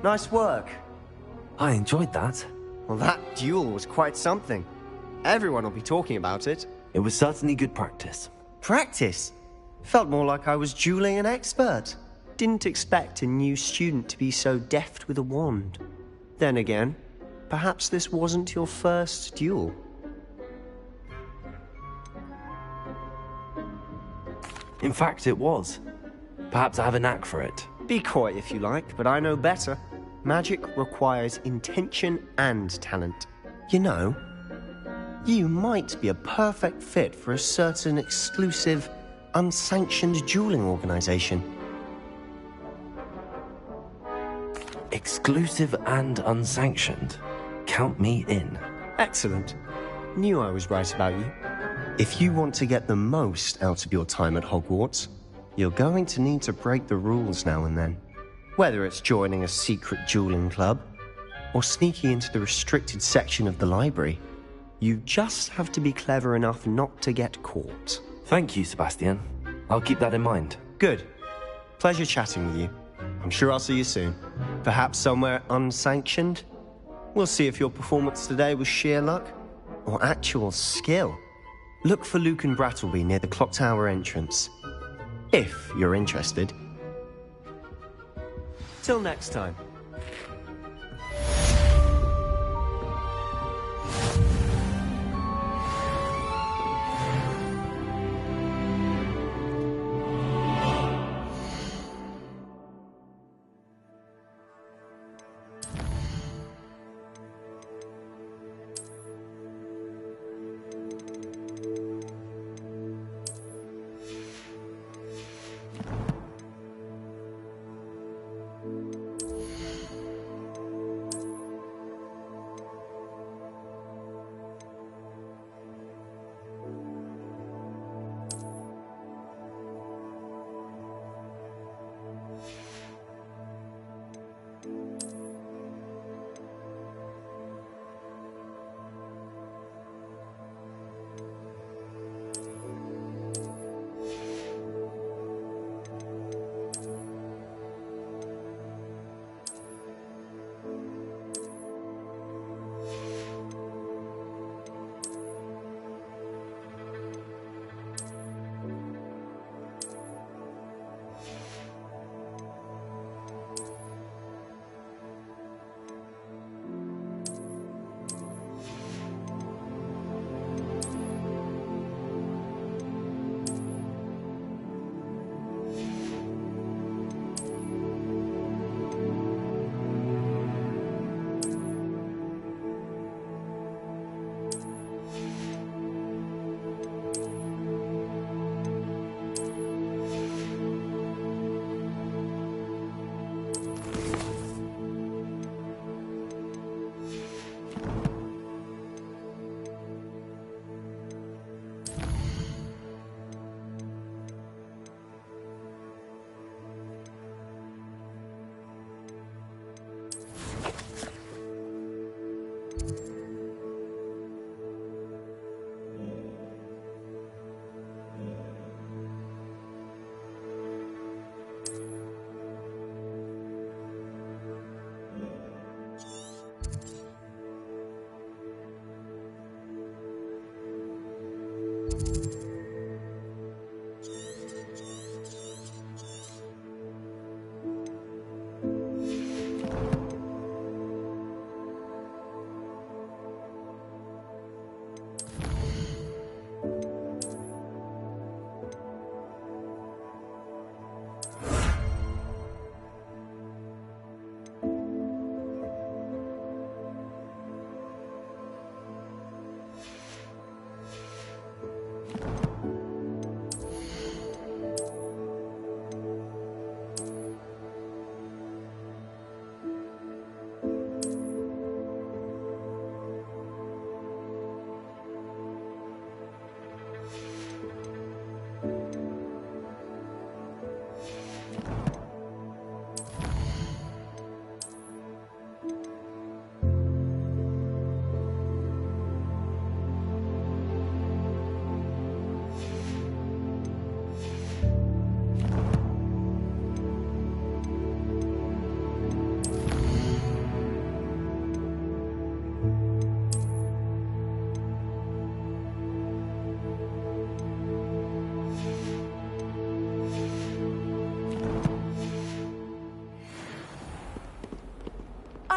Nice work. I enjoyed that. Well, that duel was quite something. Everyone will be talking about it. It was certainly good practice. Practice? Felt more like I was dueling an expert. Didn't expect a new student to be so deft with a wand. Then again, perhaps this wasn't your first duel. In fact, it was. Perhaps I have a knack for it. Be coy if you like, but I know better. Magic requires intention and talent. You know, you might be a perfect fit for a certain exclusive, unsanctioned dueling organization. Exclusive and unsanctioned. Count me in. Excellent. Knew I was right about you. If you want to get the most out of your time at Hogwarts, you're going to need to break the rules now and then. Whether it's joining a secret dueling club, or sneaking into the restricted section of the library, You just have to be clever enough not to get caught. Thank you, Sebastian. I'll keep that in mind. Good. Pleasure chatting with you. I'm sure I'll see you soon. Perhaps somewhere unsanctioned? We'll see if your performance today was sheer luck or actual skill. Look for Lucan Brattleby near the clock tower entrance. If you're interested. Till next time.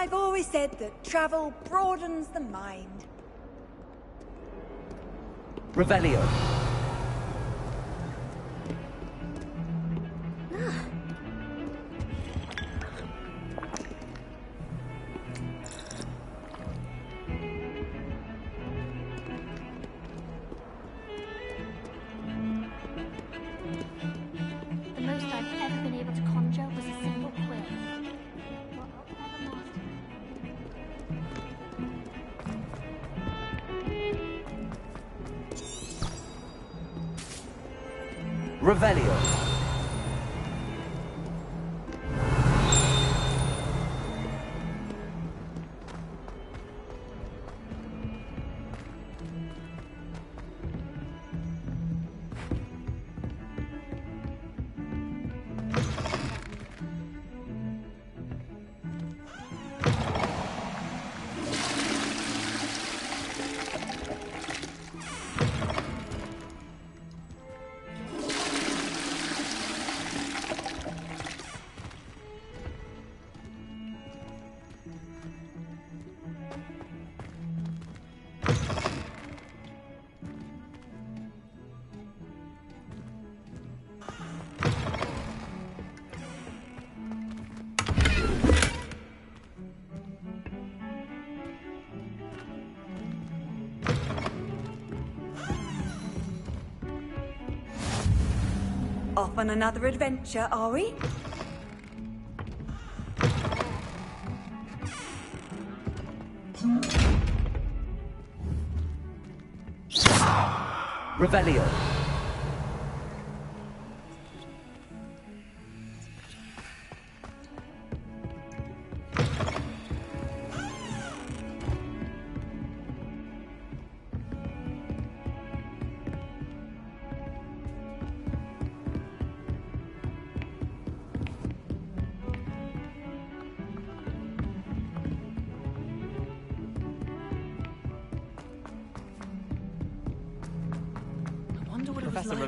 I've always said that travel broadens the mind. Revelio. The most I've ever been able to conjure was a simple quill. Revelio. off on another adventure, are we? Revelio.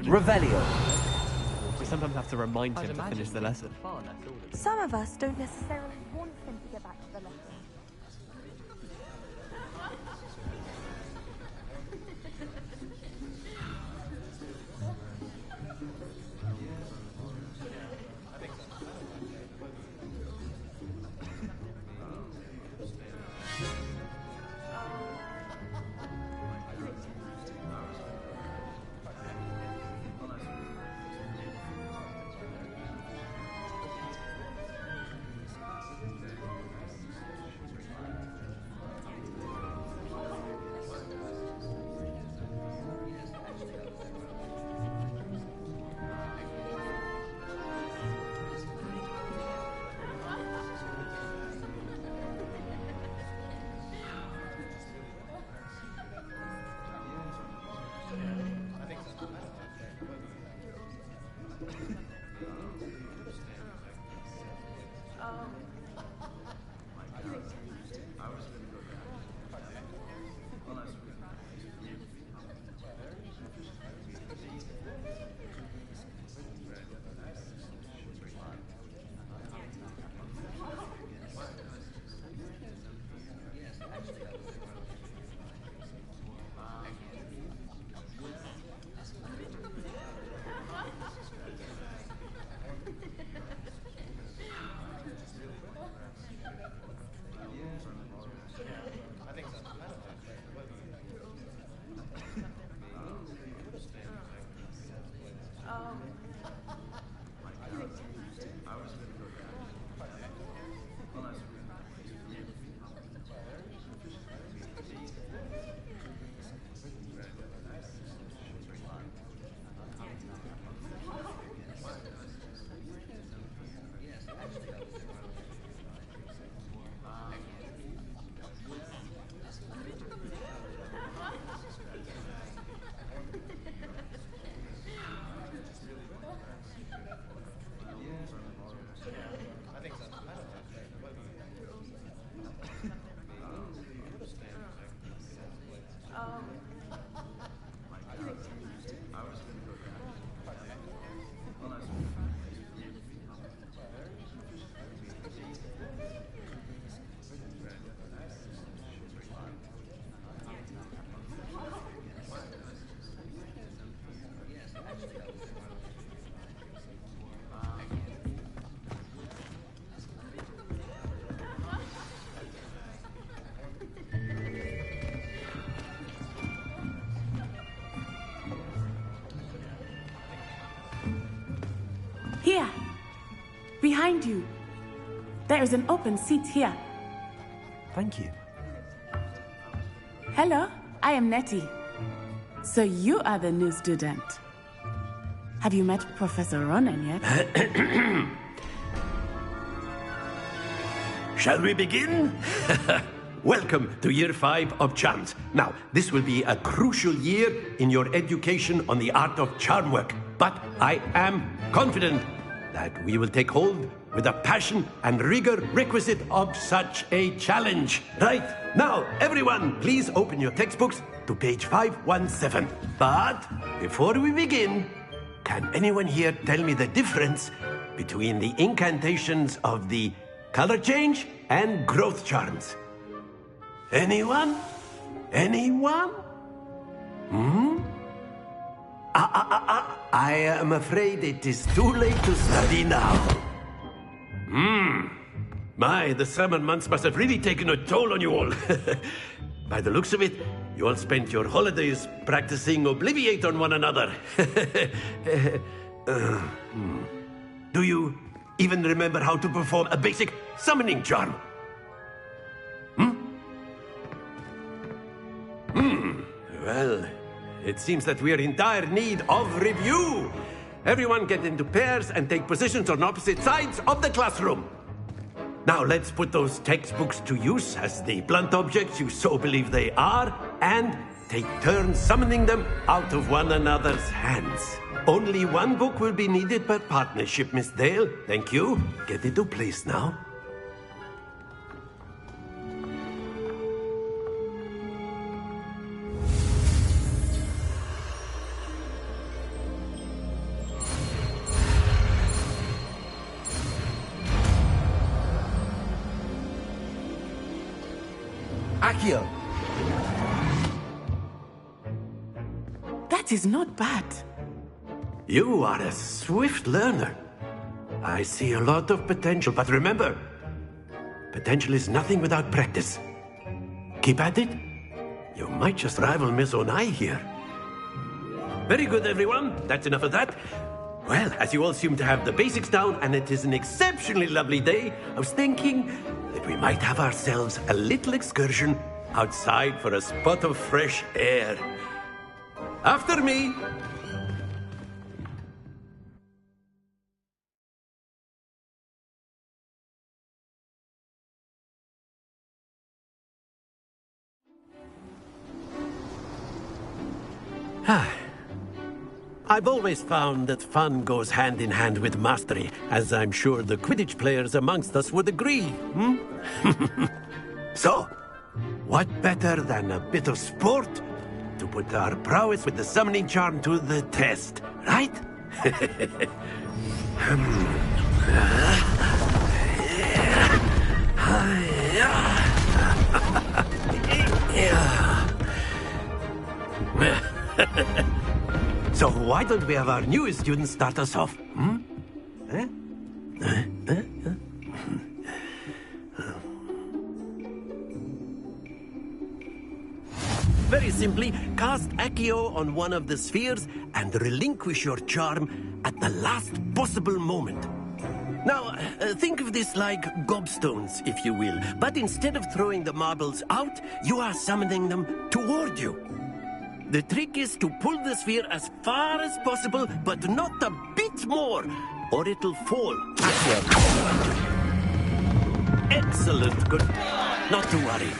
Revelio. We sometimes have to remind him to finish the lesson. Some of us don't necessarily want him to get back to the lesson. Here, behind you. There is an open seat here. Thank you. Hello, I am Nettie. So you are the new student. Have you met Professor Ronen yet? Shall we begin? Welcome to Year 5 of Charms. Now, this will be a crucial year in your education on the art of charm work. But I am confident that we will take hold with the passion and rigor requisite of such a challenge. Right, now, everyone, please open your textbooks to page 517. But before we begin, can anyone here tell me the difference between the incantations of the color change and growth charms? Anyone? Anyone? I am afraid it is too late to study now. My, the summer months must have really taken a toll on you all. By the looks of it, you all spent your holidays practicing Obliviate on one another. Do you even remember how to perform a basic summoning charm? Well, it seems that we are in dire need of review. Everyone get into pairs and take positions on opposite sides of the classroom. Now let's put those textbooks to use as the blunt objects you so believe they are, and take turns summoning them out of one another's hands. Only one book will be needed per partnership, Miss Dale. Thank you. Get into place now. Accio. That is not bad. You are a swift learner. I see a lot of potential, but remember, potential is nothing without practice. Keep at it. You might just rival Miss Onai here. Very good, everyone. That's enough of that. Well, as you all seem to have the basics down, and it is an exceptionally lovely day, I was thinking that we might have ourselves a little excursion outside for a spot of fresh air. After me. I've always found that fun goes hand in hand with mastery, as I'm sure the Quidditch players amongst us would agree, So, what better than a bit of sport to put our prowess with the summoning charm to the test, right? So why don't we have our newest student start us off? Very simply, cast Accio on one of the spheres and relinquish your charm at the last possible moment. Now, think of this like gobstones, if you will, but instead of throwing the marbles out, you are summoning them toward you. The trick is to pull the sphere as far as possible, but not a bit more, or it'll fall. Excellent. Good. Not to worry.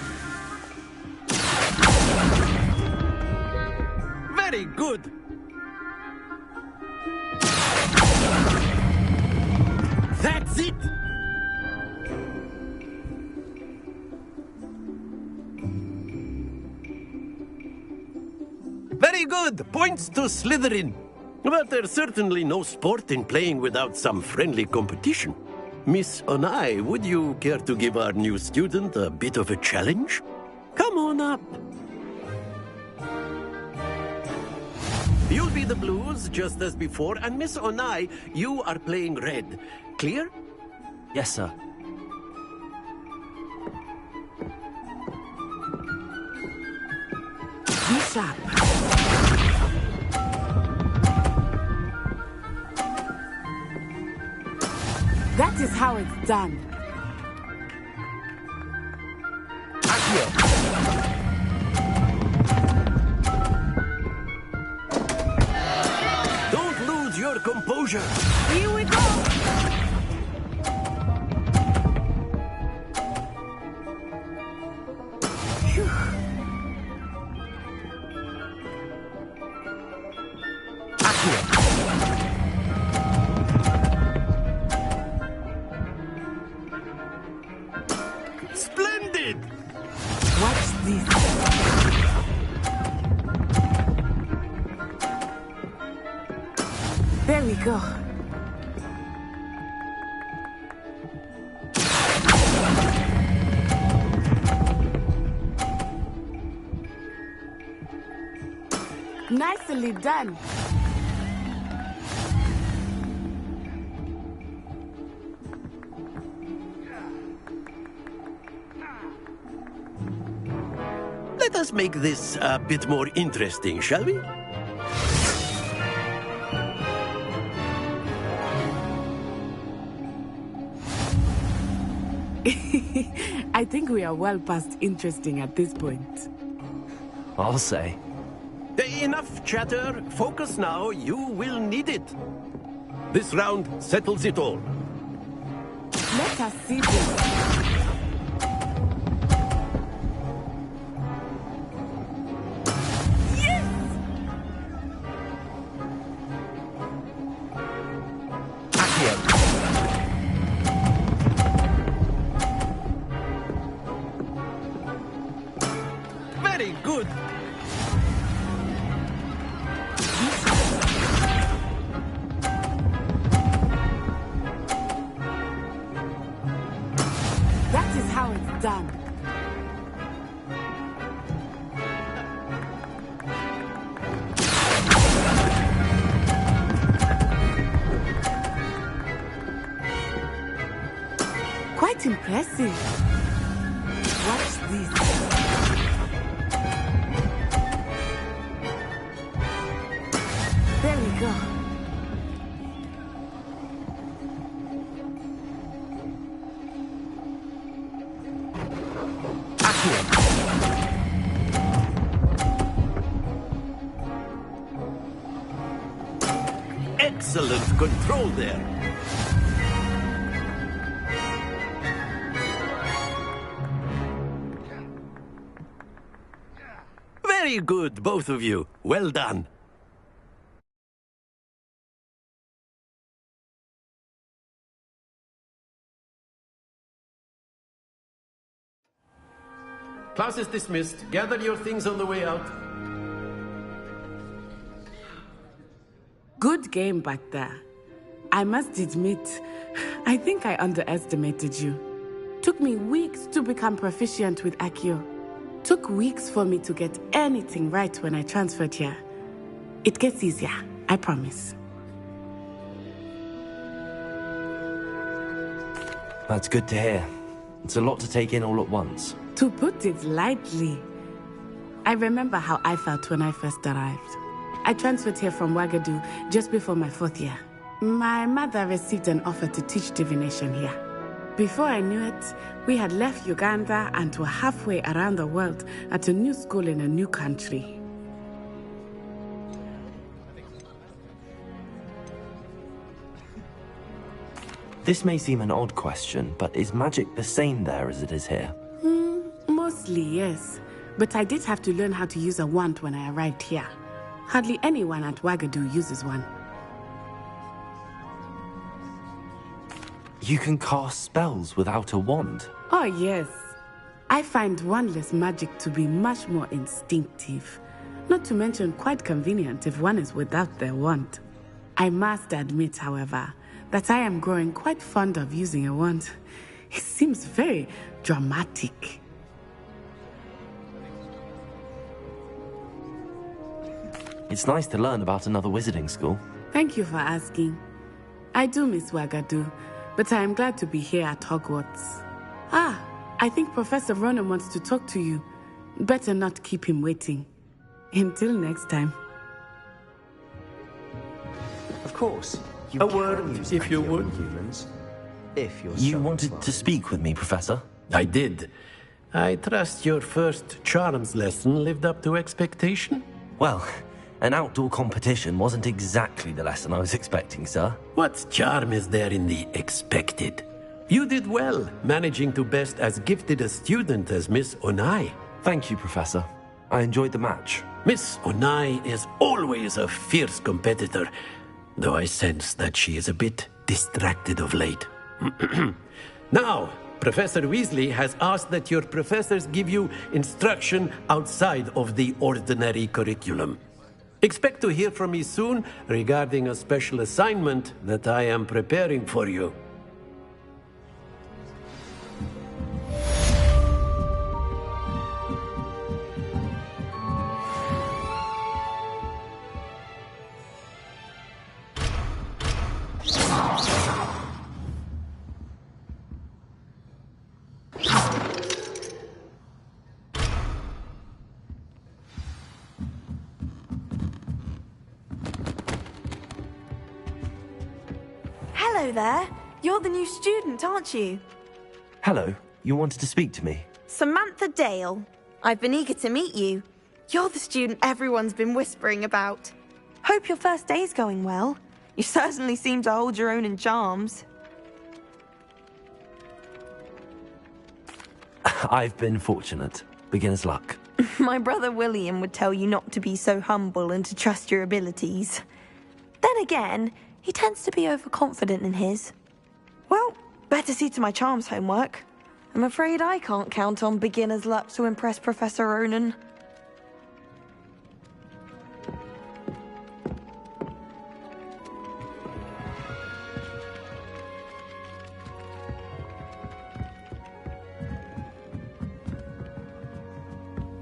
Very good. That's it. Very good! Points to Slytherin. But there's certainly no sport in playing without some friendly competition. Miss Onai, would you care to give our new student a bit of a challenge? Come on up. You'll be the blues, just as before, and Miss Onai, you are playing red. Clear? Yes, sir. Be sharp. That is how it's done. Don't lose your composure. Here we go. Splendid! Watch this. There we go. Nicely done. Let us make this a bit more interesting, shall we? I think we are well past interesting at this point. I'll say. Enough chatter. Focus now. You will need it. This round settles it all. Let us see this. Very good. That is how it's done. Quite impressive. Watch this. There we go. Excellent control there. Very good, both of you. Well done. Class is dismissed. Gather your things on the way out. Good game back there. I must admit, I think I underestimated you. Took me weeks to become proficient with Accio. Took weeks for me to get anything right when I transferred here. It gets easier, I promise. That's good to hear. It's a lot to take in all at once. To put it lightly, I remember how I felt when I first arrived. I transferred here from Ouagadougou just before my 4th year. My mother received an offer to teach divination here. Before I knew it, we had left Uganda and were halfway around the world at a new school in a new country. This may seem an odd question, but is magic the same there as it is here? Mostly, yes. But I did have to learn how to use a wand when I arrived here. Hardly anyone at Ouagadougou uses one. You can cast spells without a wand? Oh, yes. I find wandless magic to be much more instinctive. Not to mention quite convenient if one is without their wand. I must admit, however, that I am growing quite fond of using a wand. It seems very dramatic. It's nice to learn about another wizarding school. Thank you for asking. I do miss Ouagadougou, but I am glad to be here at Hogwarts. Ah, I think Professor Ronen wants to talk to you. Better not keep him waiting. Until next time. Of course. A word, if you would. Humans, if you're You so wanted inclined. to speak with me, Professor? I did. I trust your first charms lesson lived up to expectation? Well, an outdoor competition wasn't exactly the lesson I was expecting, sir. What charm is there in the expected? You did well, managing to best as gifted a student as Miss Onai. Thank you, Professor. I enjoyed the match. Miss Onai is always a fierce competitor, though I sense that she is a bit distracted of late. Now, Professor Weasley has asked that your professors give you instruction outside of the ordinary curriculum. Expect to hear from me soon regarding a special assignment that I am preparing for you. Hello there. You're the new student, aren't you? Hello, you wanted to speak to me? Samantha Dale. I've been eager to meet you. You're the student everyone's been whispering about. Hope your first day's going well. You certainly seem to hold your own in charms. I've been fortunate. Beginner's luck. My brother William would tell you not to be so humble and to trust your abilities. Then again, he tends to be overconfident in his. Well, better see to my charms homework. I'm afraid I can't count on beginner's luck to impress Professor Ronen.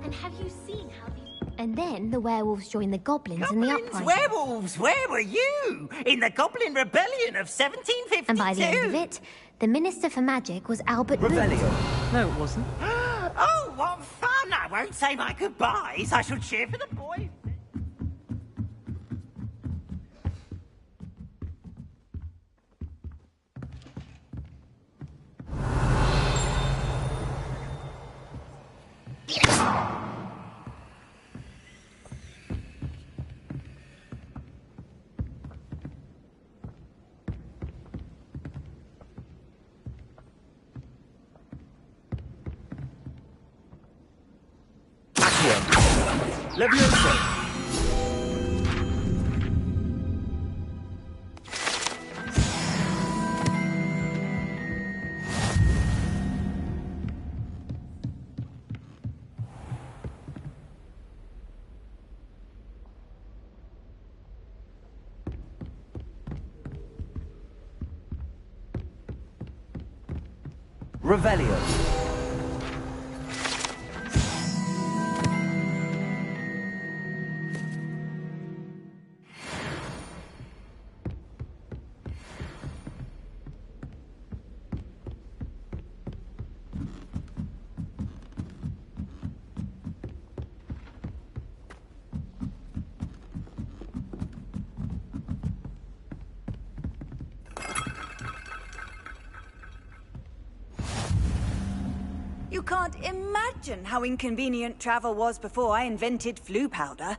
And have you seen how these... And then the werewolves joined the goblins in the uprising. Werewolves, where were you? In the Goblin Rebellion of 1752? And by the end of it, the Minister for Magic was Albert Revelio. No, it wasn't. Oh, what fun! I won't say my goodbyes. I shall cheer for the boys. Leviosa! Revelio. You can't imagine how inconvenient travel was before I invented flu powder.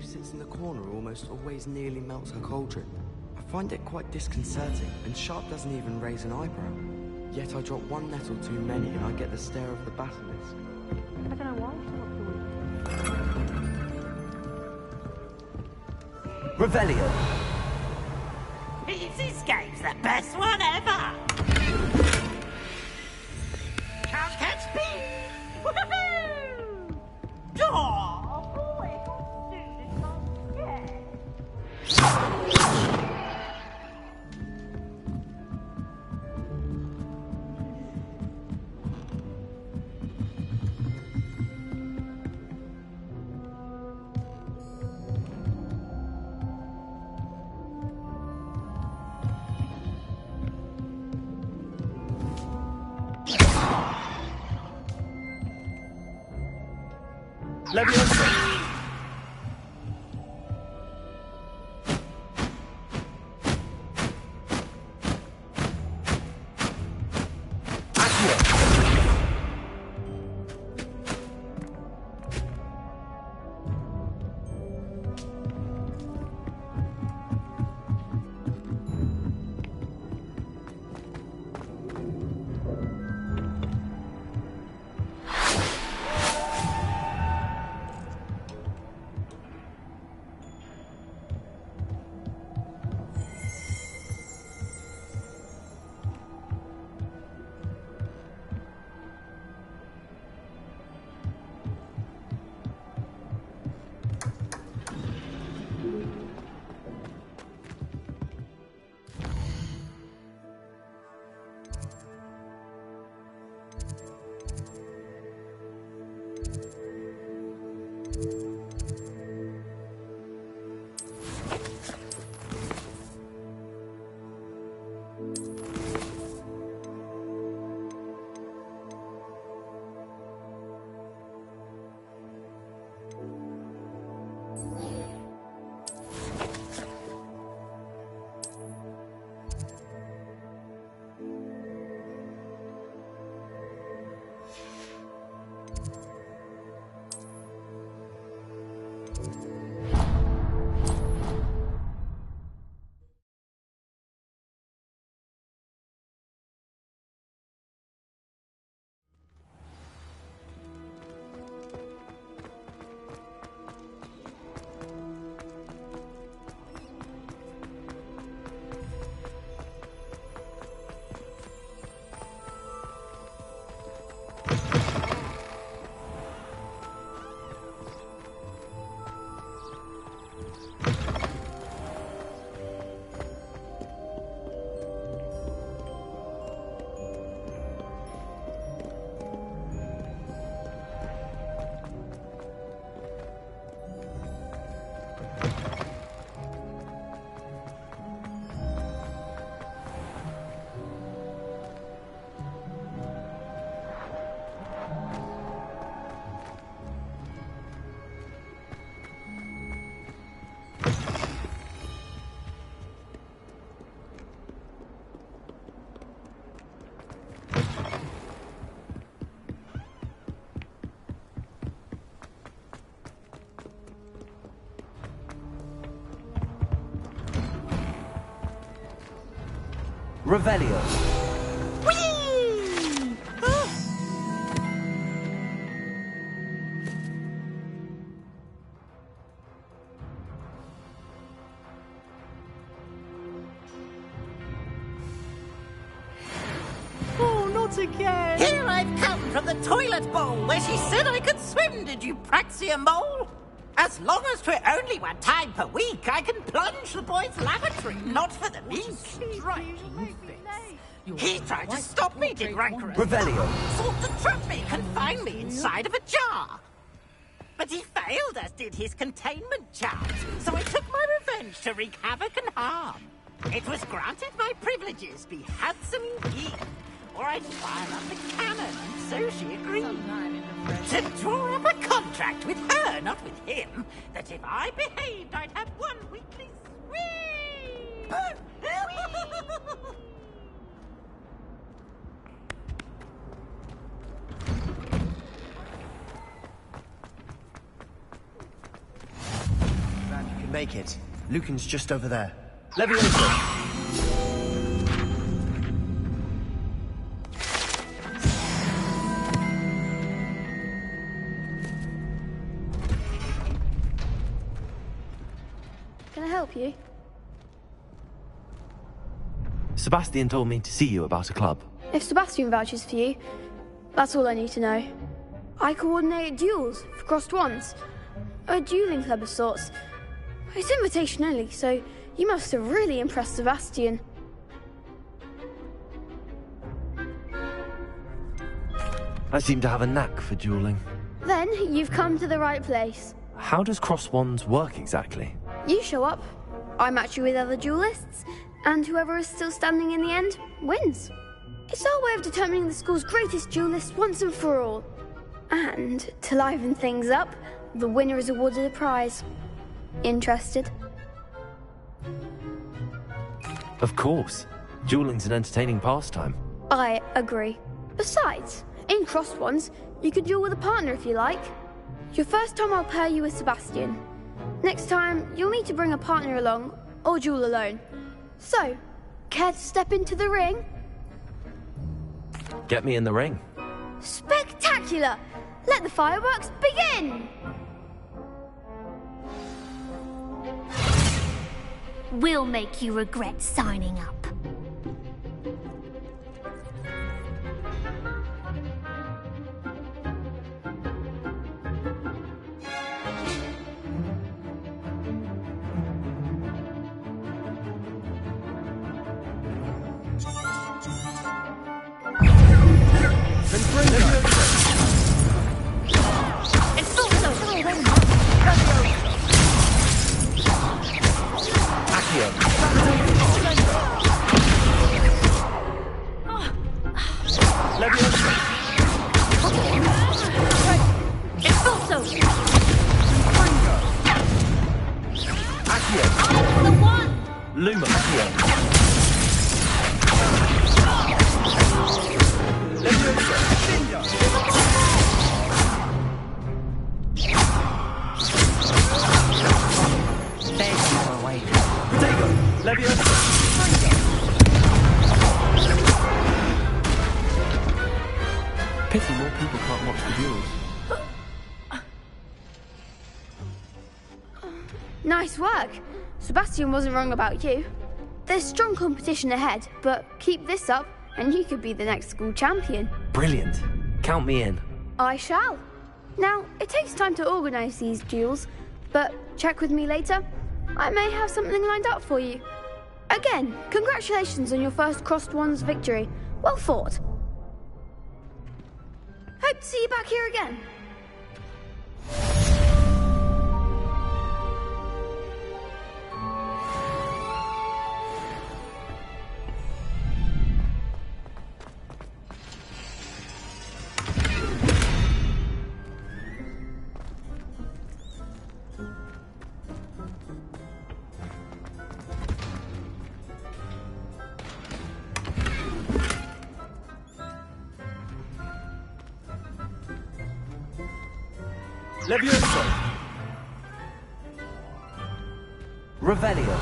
Sits in the corner almost always nearly melts her cauldron. I find it quite disconcerting, and Sharp doesn't even raise an eyebrow. Yet I drop one nettle too many and I get the stare of the basilisk. I don't know why Revelio. His escape's the best one ever! Can't catch me! Woohoo! Oh, boy, Leviosa! Revelio. Oh, not again! Here I've come from the toilet bowl where she said I could swim, did you praxia mole? As long as 'twere only 1 time per week, I can plunge the boy's lavatory, not for the mean striking fix. He tried to stop me, did Rancorous. Revelio. Sought to trap me, confine me inside of a jar. But he failed, as did his containment charms, so I took my revenge to wreak havoc and harm. It was granted my privileges be handsome indeed, or I'd fire up the cannon, and so she agreed. To draw up a contract with her, not with him, that if I behaved, I'd have 1 weekly swing. Glad you can make it. Lucan's just over there. Leviosa! Can I help you? Sebastian told me to see you about a club. If Sebastian vouches for you, that's all I need to know. I coordinate duels for crossed wands. A dueling club of sorts. It's invitation only, so you must have really impressed Sebastian. I seem to have a knack for dueling. Then you've come to the right place. How does cross wands work exactly? You show up, I match you with other duelists, and whoever is still standing in the end wins. It's our way of determining the school's greatest duelist once and for all. And to liven things up, the winner is awarded a prize. Interested? Of course. Dueling's an entertaining pastime. I agree. Besides, in crossed ones, you could duel with a partner if you like. Your first time I'll pair you with Sebastian. Next time, you'll need to bring a partner along, or duel alone. So, care to step into the ring? Get me in the ring. Spectacular! Let the fireworks begin! We'll make you regret signing up. Pity more people can't watch the duels. Nice work. Sebastian wasn't wrong about you. There's strong competition ahead, but keep this up and you could be the next school champion. Brilliant. Count me in. I shall. Now, it takes time to organise these duels, but check with me later. I may have something lined up for you. Again, congratulations on your first crossed wands victory. Well fought. Hope to see you back here again. Levioso! Revelio!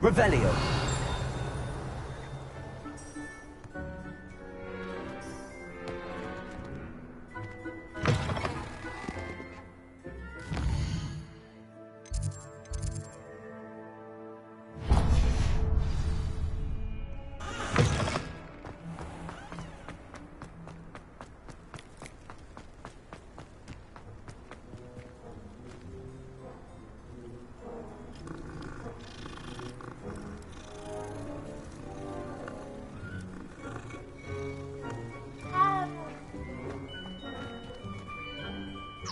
Revelio.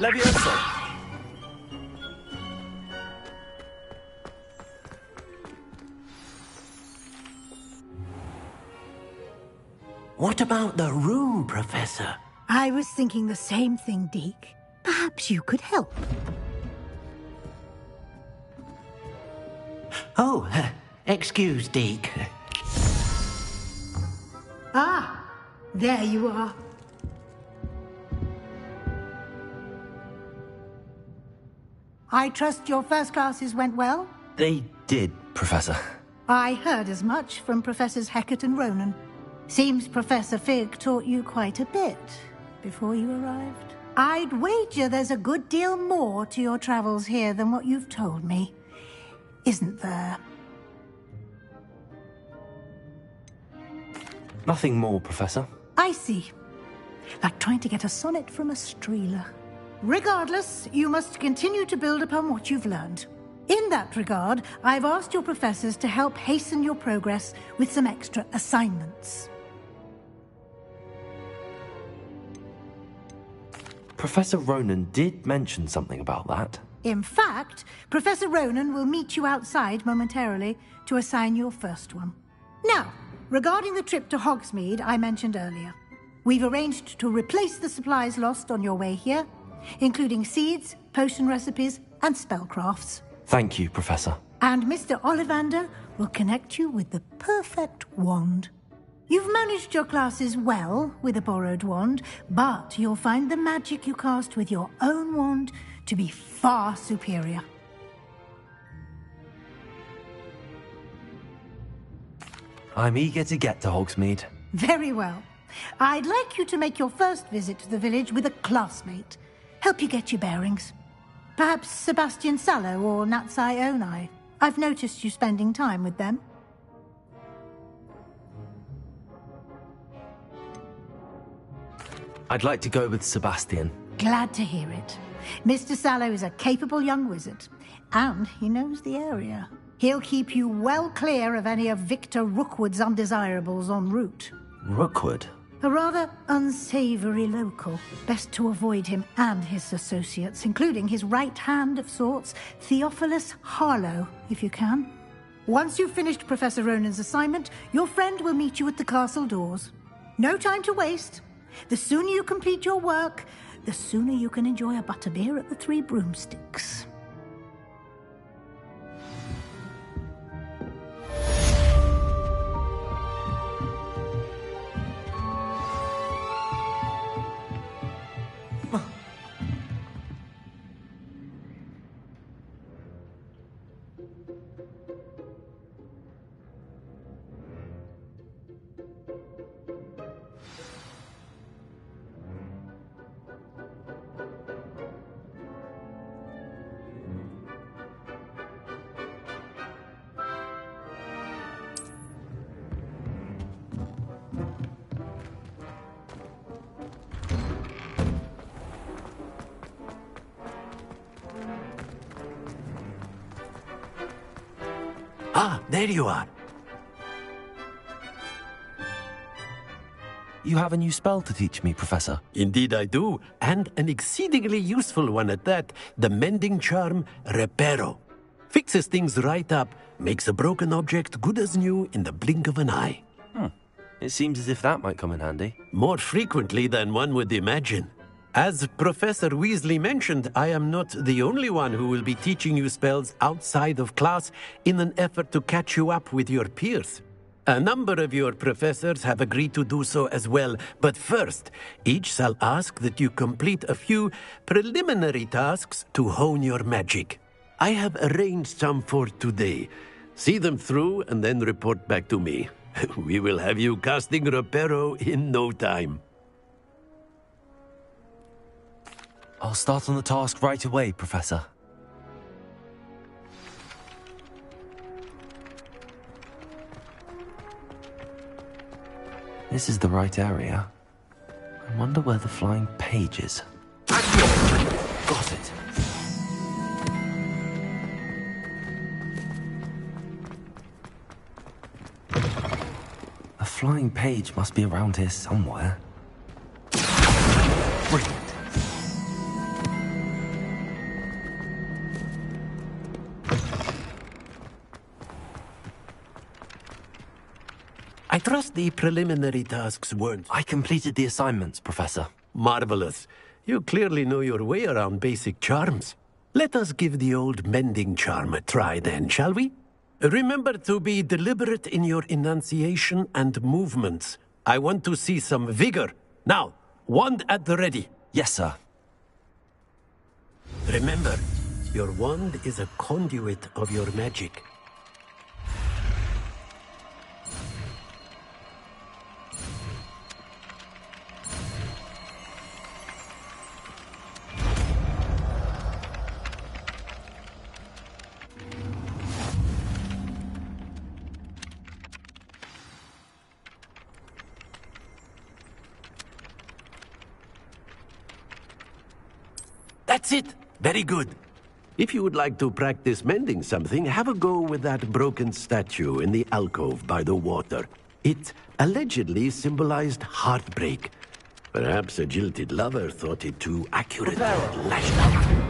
Levioso! What about the room, Professor? I was thinking the same thing, Deke. Perhaps you could help. Oh, excuse, Deke. Ah, there you are. I trust your first classes went well? They did, Professor. I heard as much from Professors Hecat and Ronan. Seems Professor Fig taught you quite a bit before you arrived. I'd wager there's a good deal more to your travels here than what you've told me. Isn't there? Nothing more, Professor. I see. Like trying to get a sonnet from a streeler. Regardless, you must continue to build upon what you've learned. In that regard, I've asked your professors to help hasten your progress with some extra assignments. Professor Ronan did mention something about that. In fact, Professor Ronan will meet you outside momentarily to assign your first one. Now, regarding the trip to Hogsmeade I mentioned earlier, we've arranged to replace the supplies lost on your way here, including seeds, potion recipes, and spellcrafts. Thank you, Professor. And Mr. Ollivander will connect you with the perfect wand. You've managed your classes well with a borrowed wand, but you'll find the magic you cast with your own wand to be far superior. I'm eager to get to Hogsmeade. Very well. I'd like you to make your first visit to the village with a classmate. Help you get your bearings. Perhaps Sebastian Sallow or Natsai Onai. I've noticed you spending time with them. I'd like to go with Sebastian. Glad to hear it. Mr. Sallow is a capable young wizard, and he knows the area. He'll keep you well clear of any of Victor Rookwood's undesirables en route. Rookwood? A rather unsavory local. Best to avoid him and his associates, including his right hand of sorts, Theophilus Harlow, if you can. Once you've finished Professor Ronan's assignment, your friend will meet you at the castle doors. No time to waste. The sooner you complete your work, the sooner you can enjoy a butterbeer at the Three Broomsticks. Ah, there you are. You have a new spell to teach me, Professor. Indeed I do, and an exceedingly useful one at that. The mending charm, Reparo. Fixes things right up, makes a broken object good as new in the blink of an eye. It seems as if that might come in handy. More frequently than one would imagine. As Professor Weasley mentioned, I am not the only one who will be teaching you spells outside of class in an effort to catch you up with your peers. A number of your professors have agreed to do so as well, but first, each shall ask that you complete a few preliminary tasks to hone your magic. I have arranged some for today. See them through and then report back to me. We will have you casting Reparo in no time. I'll start on the task right away, Professor. This is the right area. I wonder where the flying page is. Got it. The flying page must be around here somewhere. Brilliant. I trust the preliminary tasks weren't... I completed the assignments, Professor. Marvelous. You clearly know your way around basic charms. Let us give the old mending charm a try then, shall we? Remember to be deliberate in your enunciation and movements. I want to see some vigor. Now, wand at the ready. Yes, sir. Remember, your wand is a conduit of your magic. That's it! Very good. If you would like to practice mending something, have a go with that broken statue in the alcove by the water. It allegedly symbolized heartbreak. Perhaps a jilted lover thought it too accurate and lashed out.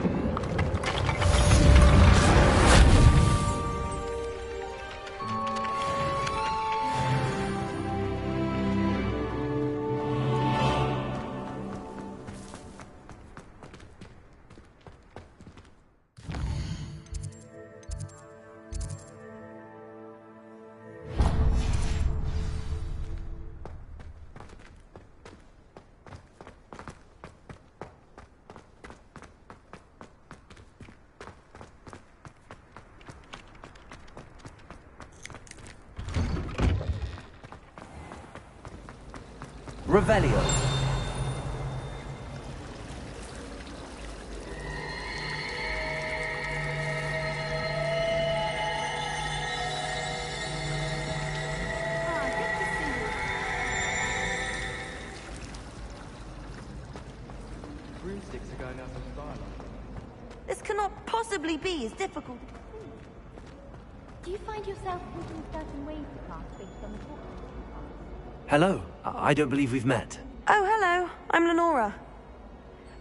Revelio. Broomsticks are going out of style. This cannot possibly be as difficult. Do you find yourself thinking certain ways of class based on the book? Hello. I don't believe we've met. Oh, hello. I'm Lenora.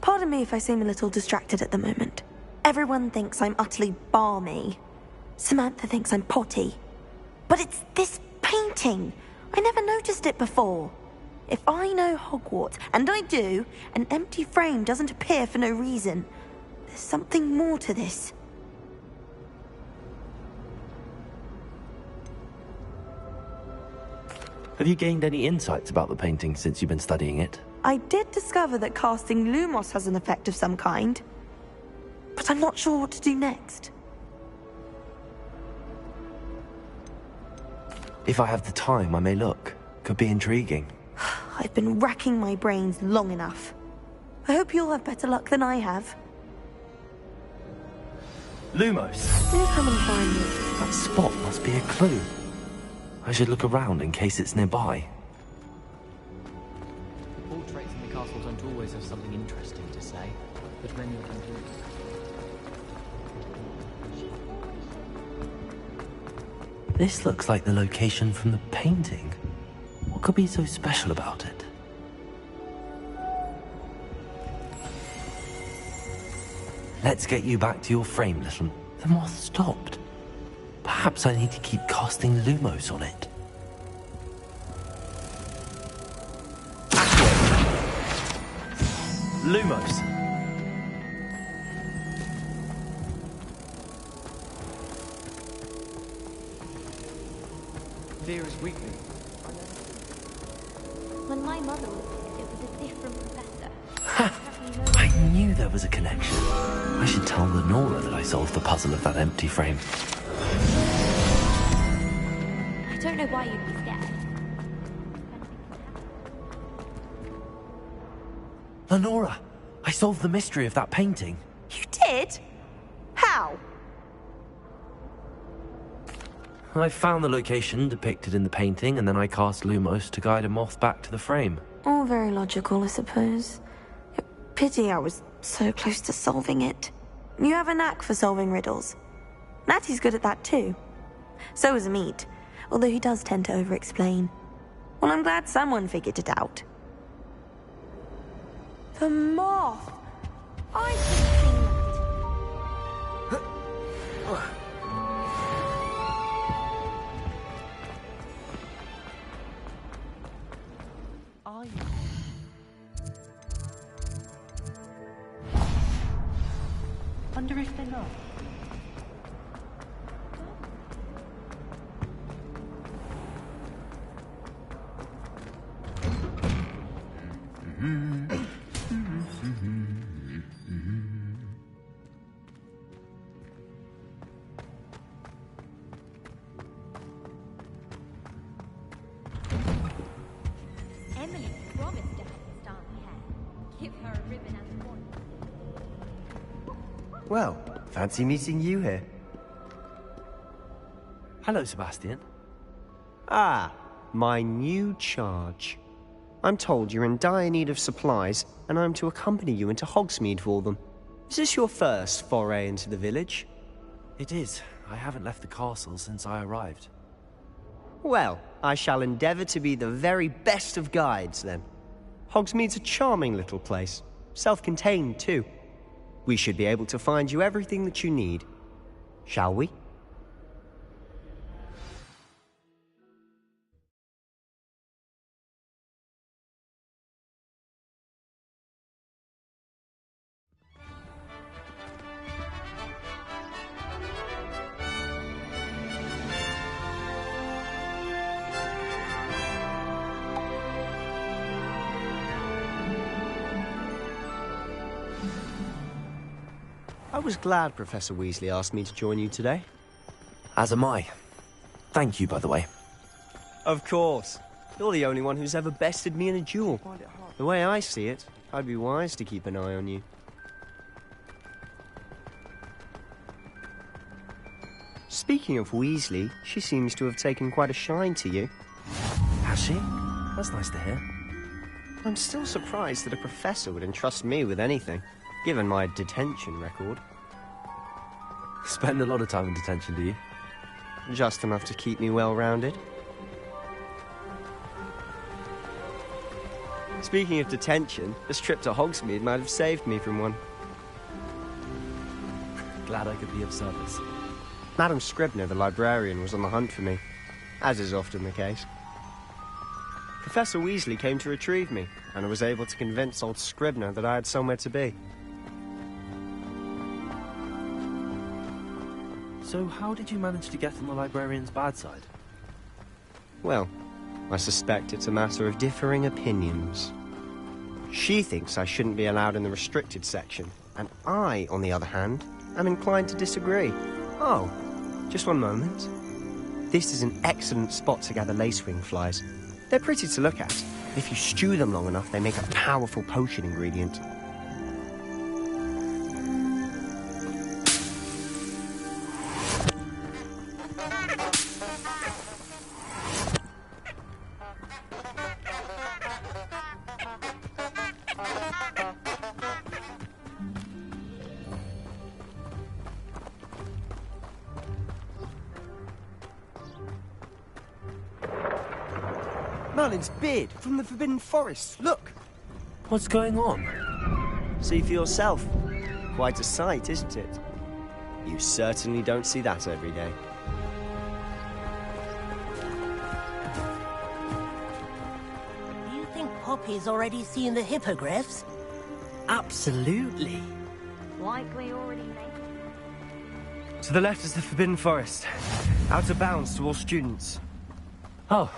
Pardon me if I seem a little distracted at the moment. Everyone thinks I'm utterly balmy. Samantha thinks I'm potty. But it's this painting. I never noticed it before. If I know Hogwarts, and I do, an empty frame doesn't appear for no reason. There's something more to this. Have you gained any insights about the painting since you've been studying it? I did discover that casting Lumos has an effect of some kind, but I'm not sure what to do next. If I have the time, I may look. Could be intriguing. I've been racking my brains long enough. I hope you'll have better luck than I have. Lumos! Do come and find me. That spot must be a clue. I should look around in case it's nearby. Portraits in the castle don't always have something interesting to say, but many of them do. This looks like the location from the painting. What could be so special about it? Let's get you back to your frame, little. The moth stopped. Perhaps I need to keep casting Lumos on it. Lumos. Fear is weakling. When my mother was sick, it was a different professor. I knew there was a connection. I should tell Lenora that I solved the puzzle of that empty frame. I don't know why you'd be scared. Lenora, I solved the mystery of that painting. You did? How? I found the location depicted in the painting, and then I cast Lumos to guide a moth back to the frame. All very logical, I suppose. Pity I was so close to solving it. You have a knack for solving riddles. Natty's good at that too. So is Amit, although he does tend to over-explain. Well, I'm glad someone figured it out. The moth! I should have seen that. Wonder if they're not. Emily promised to have the starry hair. Give her a ribbon and a wand. Well, fancy meeting you here. Hello, Sebastian. Ah, my new charge. I'm told you're in dire need of supplies, and I'm to accompany you into Hogsmeade for them. Is this your first foray into the village? It is. I haven't left the castle since I arrived. Well, I shall endeavour to be the very best of guides, then. Hogsmeade's a charming little place. Self-contained, too. We should be able to find you everything that you need. Shall we? I was glad Professor Weasley asked me to join you today. As am I. Thank you, by the way. Of course. You're the only one who's ever bested me in a duel. The way I see it, I'd be wise to keep an eye on you. Speaking of Weasley, she seems to have taken quite a shine to you. Has she? That's nice to hear. I'm still surprised that a professor would entrust me with anything, given my detention record. Spend a lot of time in detention, do you? Just enough to keep me well-rounded. Speaking of detention, this trip to Hogsmeade might have saved me from one. Glad I could be of service. Madam Scribner, the librarian, was on the hunt for me, as is often the case. Professor Weasley came to retrieve me, and I was able to convince old Scribner that I had somewhere to be. So how did you manage to get on the librarian's bad side? Well, I suspect it's a matter of differing opinions. She thinks I shouldn't be allowed in the restricted section, and I, on the other hand, am inclined to disagree. Oh, just one moment. This is an excellent spot to gather lacewing flies. They're pretty to look at. If you stew them long enough, they make a powerful potion ingredient. Merlin's beard from the Forbidden Forest. Look! What's going on? See for yourself. Quite a sight, isn't it? You certainly don't see that every day. Do you think Poppy's already seen the hippogriffs? Absolutely. Like we already made. To the left is the Forbidden Forest. Out of bounds to all students. Oh,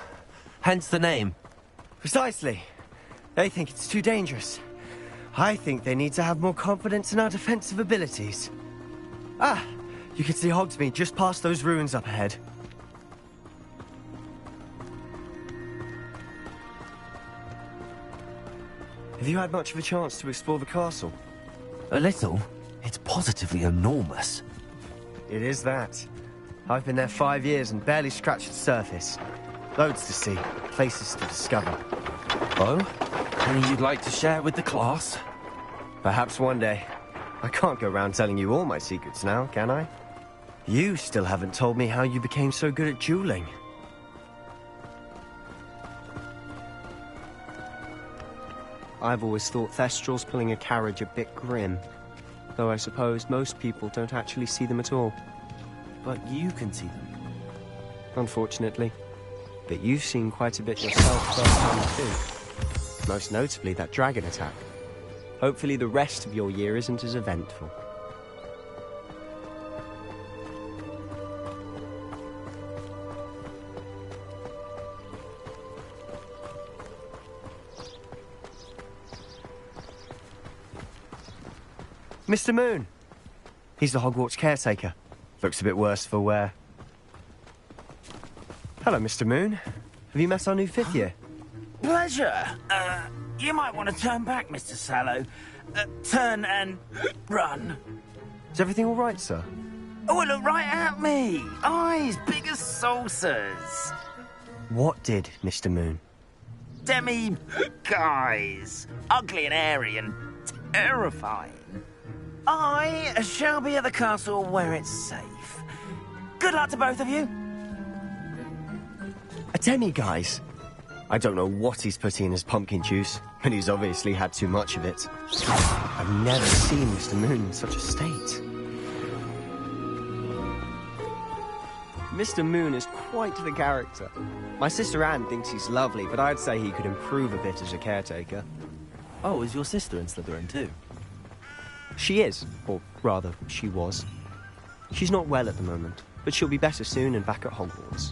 hence the name. Precisely. They think it's too dangerous. I think they need to have more confidence in our defensive abilities. Ah, you can see Hogsmeade just past those ruins up ahead. Have you had much of a chance to explore the castle? A little. It's positively enormous. It is that. I've been there 5 years and barely scratched the surface. Loads to see, places to discover. Oh? Any you'd like to share with the class? Perhaps one day. I can't go around telling you all my secrets now, can I? You still haven't told me how you became so good at dueling. I've always thought Thestrals pulling a carriage a bit grim. Though I suppose most people don't actually see them at all. But you can see them. Unfortunately. But you've seen quite a bit yourself firsthand too. Most notably that dragon attack. Hopefully the rest of your year isn't as eventful. Mr. Moon! He's the Hogwarts caretaker. Looks a bit worse for wear. Hello, Mr. Moon. Have you met our new fifth year? Pleasure. You might want to turn back, Mr. Sallow. Turn and run. Is everything all right, sir? Oh, look right at me. Eyes big as saucers. What did, Mr. Moon? Guys. Ugly and airy and terrifying. I shall be at the castle where it's safe. Good luck to both of you. A demi-guise? I don't know what he's putting in his pumpkin juice, but he's obviously had too much of it. I've never seen Mr. Moon in such a state. Mr. Moon is quite the character. My sister Anne thinks he's lovely, but I'd say he could improve a bit as a caretaker. Oh, is your sister in Slytherin too? She is, or rather, she was. She's not well at the moment, but she'll be better soon and back at Hogwarts.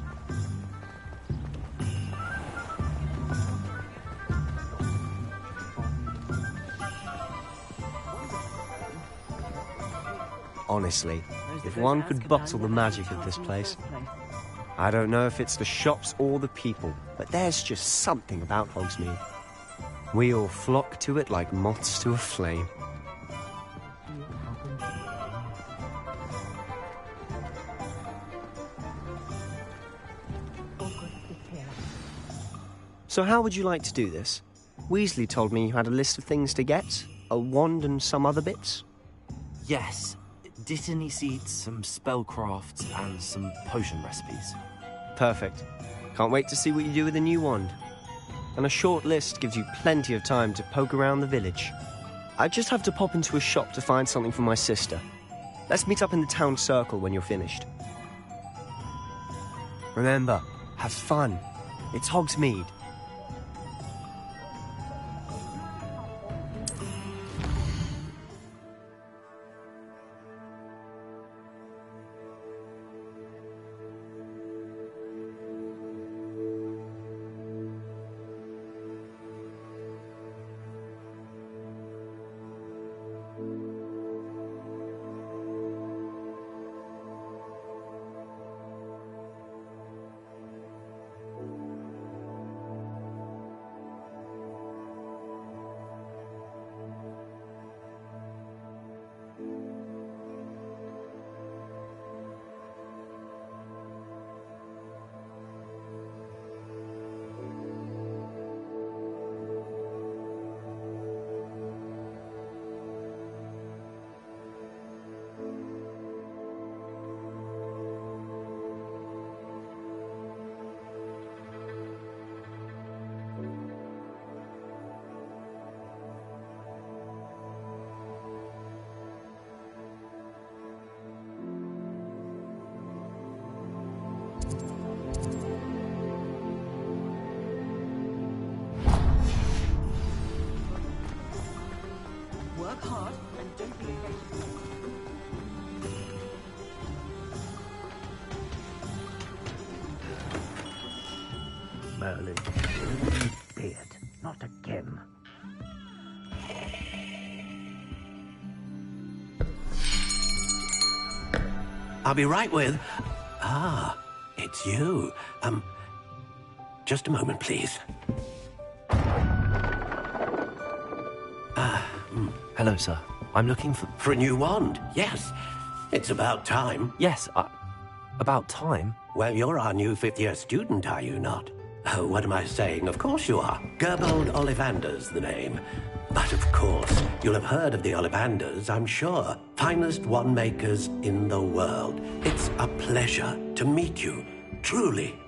Honestly, if one could bottle the magic of this place. I don't know if it's the shops or the people, but there's just something about Hogsmeade. We all flock to it like moths to a flame. So how would you like to do this? Weasley told me you had a list of things to get, a wand and some other bits. Yes. Dittany seeds, some spellcrafts, and some potion recipes. Perfect. Can't wait to see what you do with the new wand. And a short list gives you plenty of time to poke around the village. I just have to pop into a shop to find something for my sister. Let's meet up in the town circle when you're finished. Remember, have fun. It's Hogsmeade. Merlin. Beard, not again. I'll be right with... Ah, it's you. Just a moment, please. Hello, sir. I'm looking for... For a new wand, yes. It's about time. Yes, about time? Well, you're our new fifth-year student, are you not? Oh, what am I saying? Of course you are. Gerbold Ollivander's the name. But of course, you'll have heard of the Ollivanders, I'm sure. Finest wand makers in the world. It's a pleasure to meet you, truly.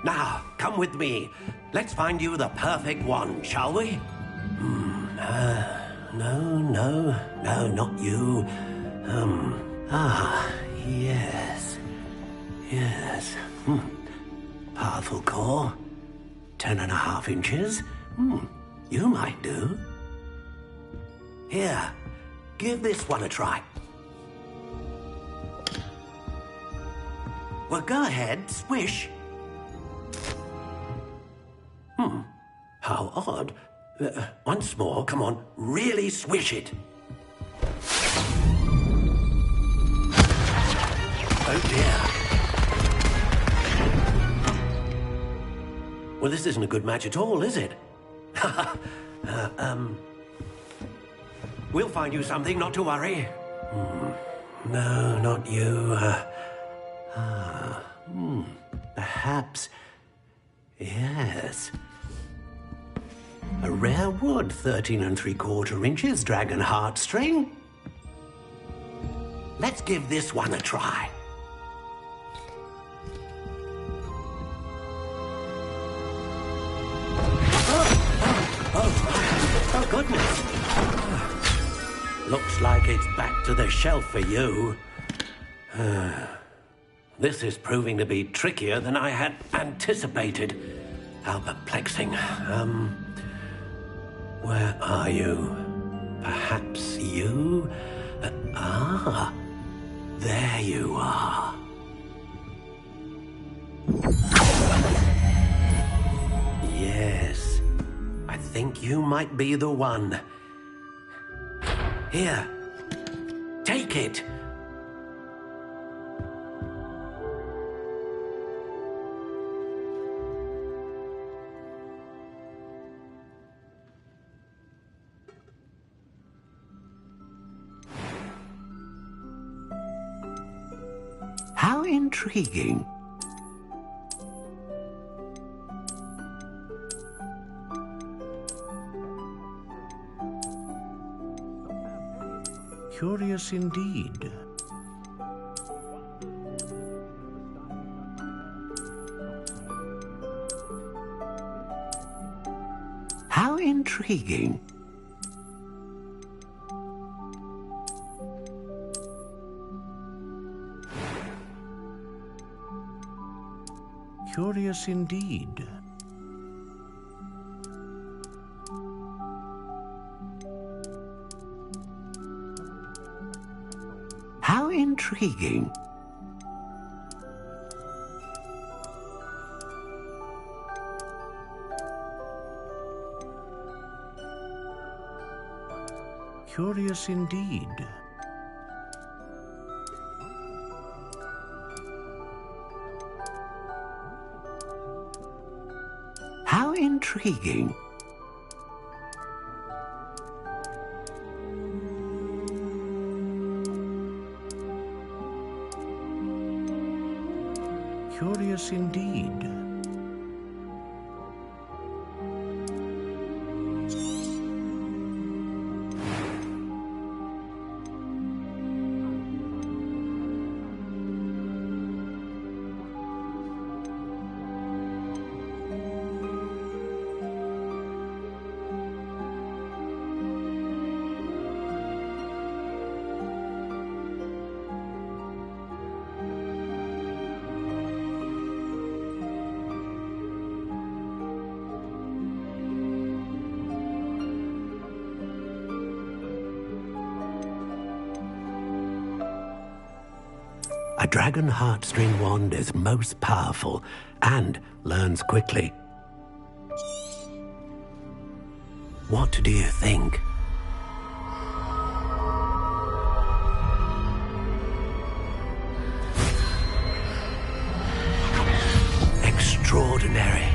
Now, come with me. Let's find you the perfect wand, shall we? No, not you. Yes. Powerful core. 10.5 inches. You might do. Here, give this one a try. Well, go ahead, swish. How odd. Once more, come on, really swish it. Oh dear. Well, this isn't a good match at all, is it? We'll find you something, not to worry. No, not you. Perhaps... Yes. A rare wood, 13 3/4 inches, dragon heartstring. Let's give this one a try. Oh, goodness. Looks like it's back to the shelf for you. This is proving to be trickier than I had anticipated. How perplexing. Where are you? Perhaps you? There you are. Yes, I think you might be the one. Here, take it. How intriguing. Curious indeed. How intriguing. Curious indeed. How intriguing. Curious indeed. How intriguing. Curious indeed. A dragon heartstring wand is most powerful and learns quickly. What do you think? Extraordinary.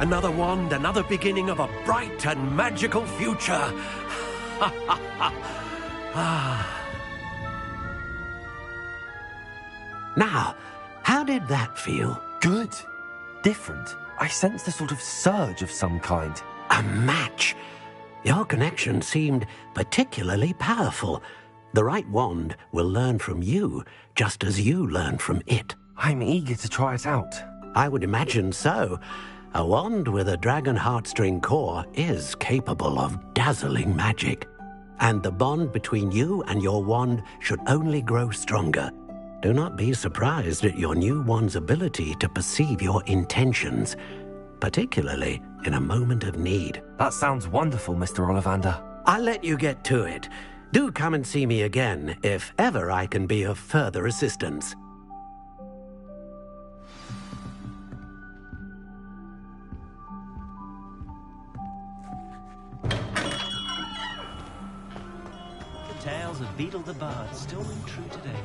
Another wand, another beginning of a bright and magical future. Now, how did that feel? Good. Different. I sensed a sort of surge of some kind. A match. Your connection seemed particularly powerful. The right wand will learn from you, just as you learn from it. I'm eager to try it out. I would imagine so. A wand with a dragon heartstring core is capable of dazzling magic. And the bond between you and your wand should only grow stronger. Do not be surprised at your new wand's ability to perceive your intentions, particularly in a moment of need. That sounds wonderful, Mr. Ollivander. I'll let you get to it. Do come and see me again if ever I can be of further assistance. The tales of Beetle the Bard still ring true today.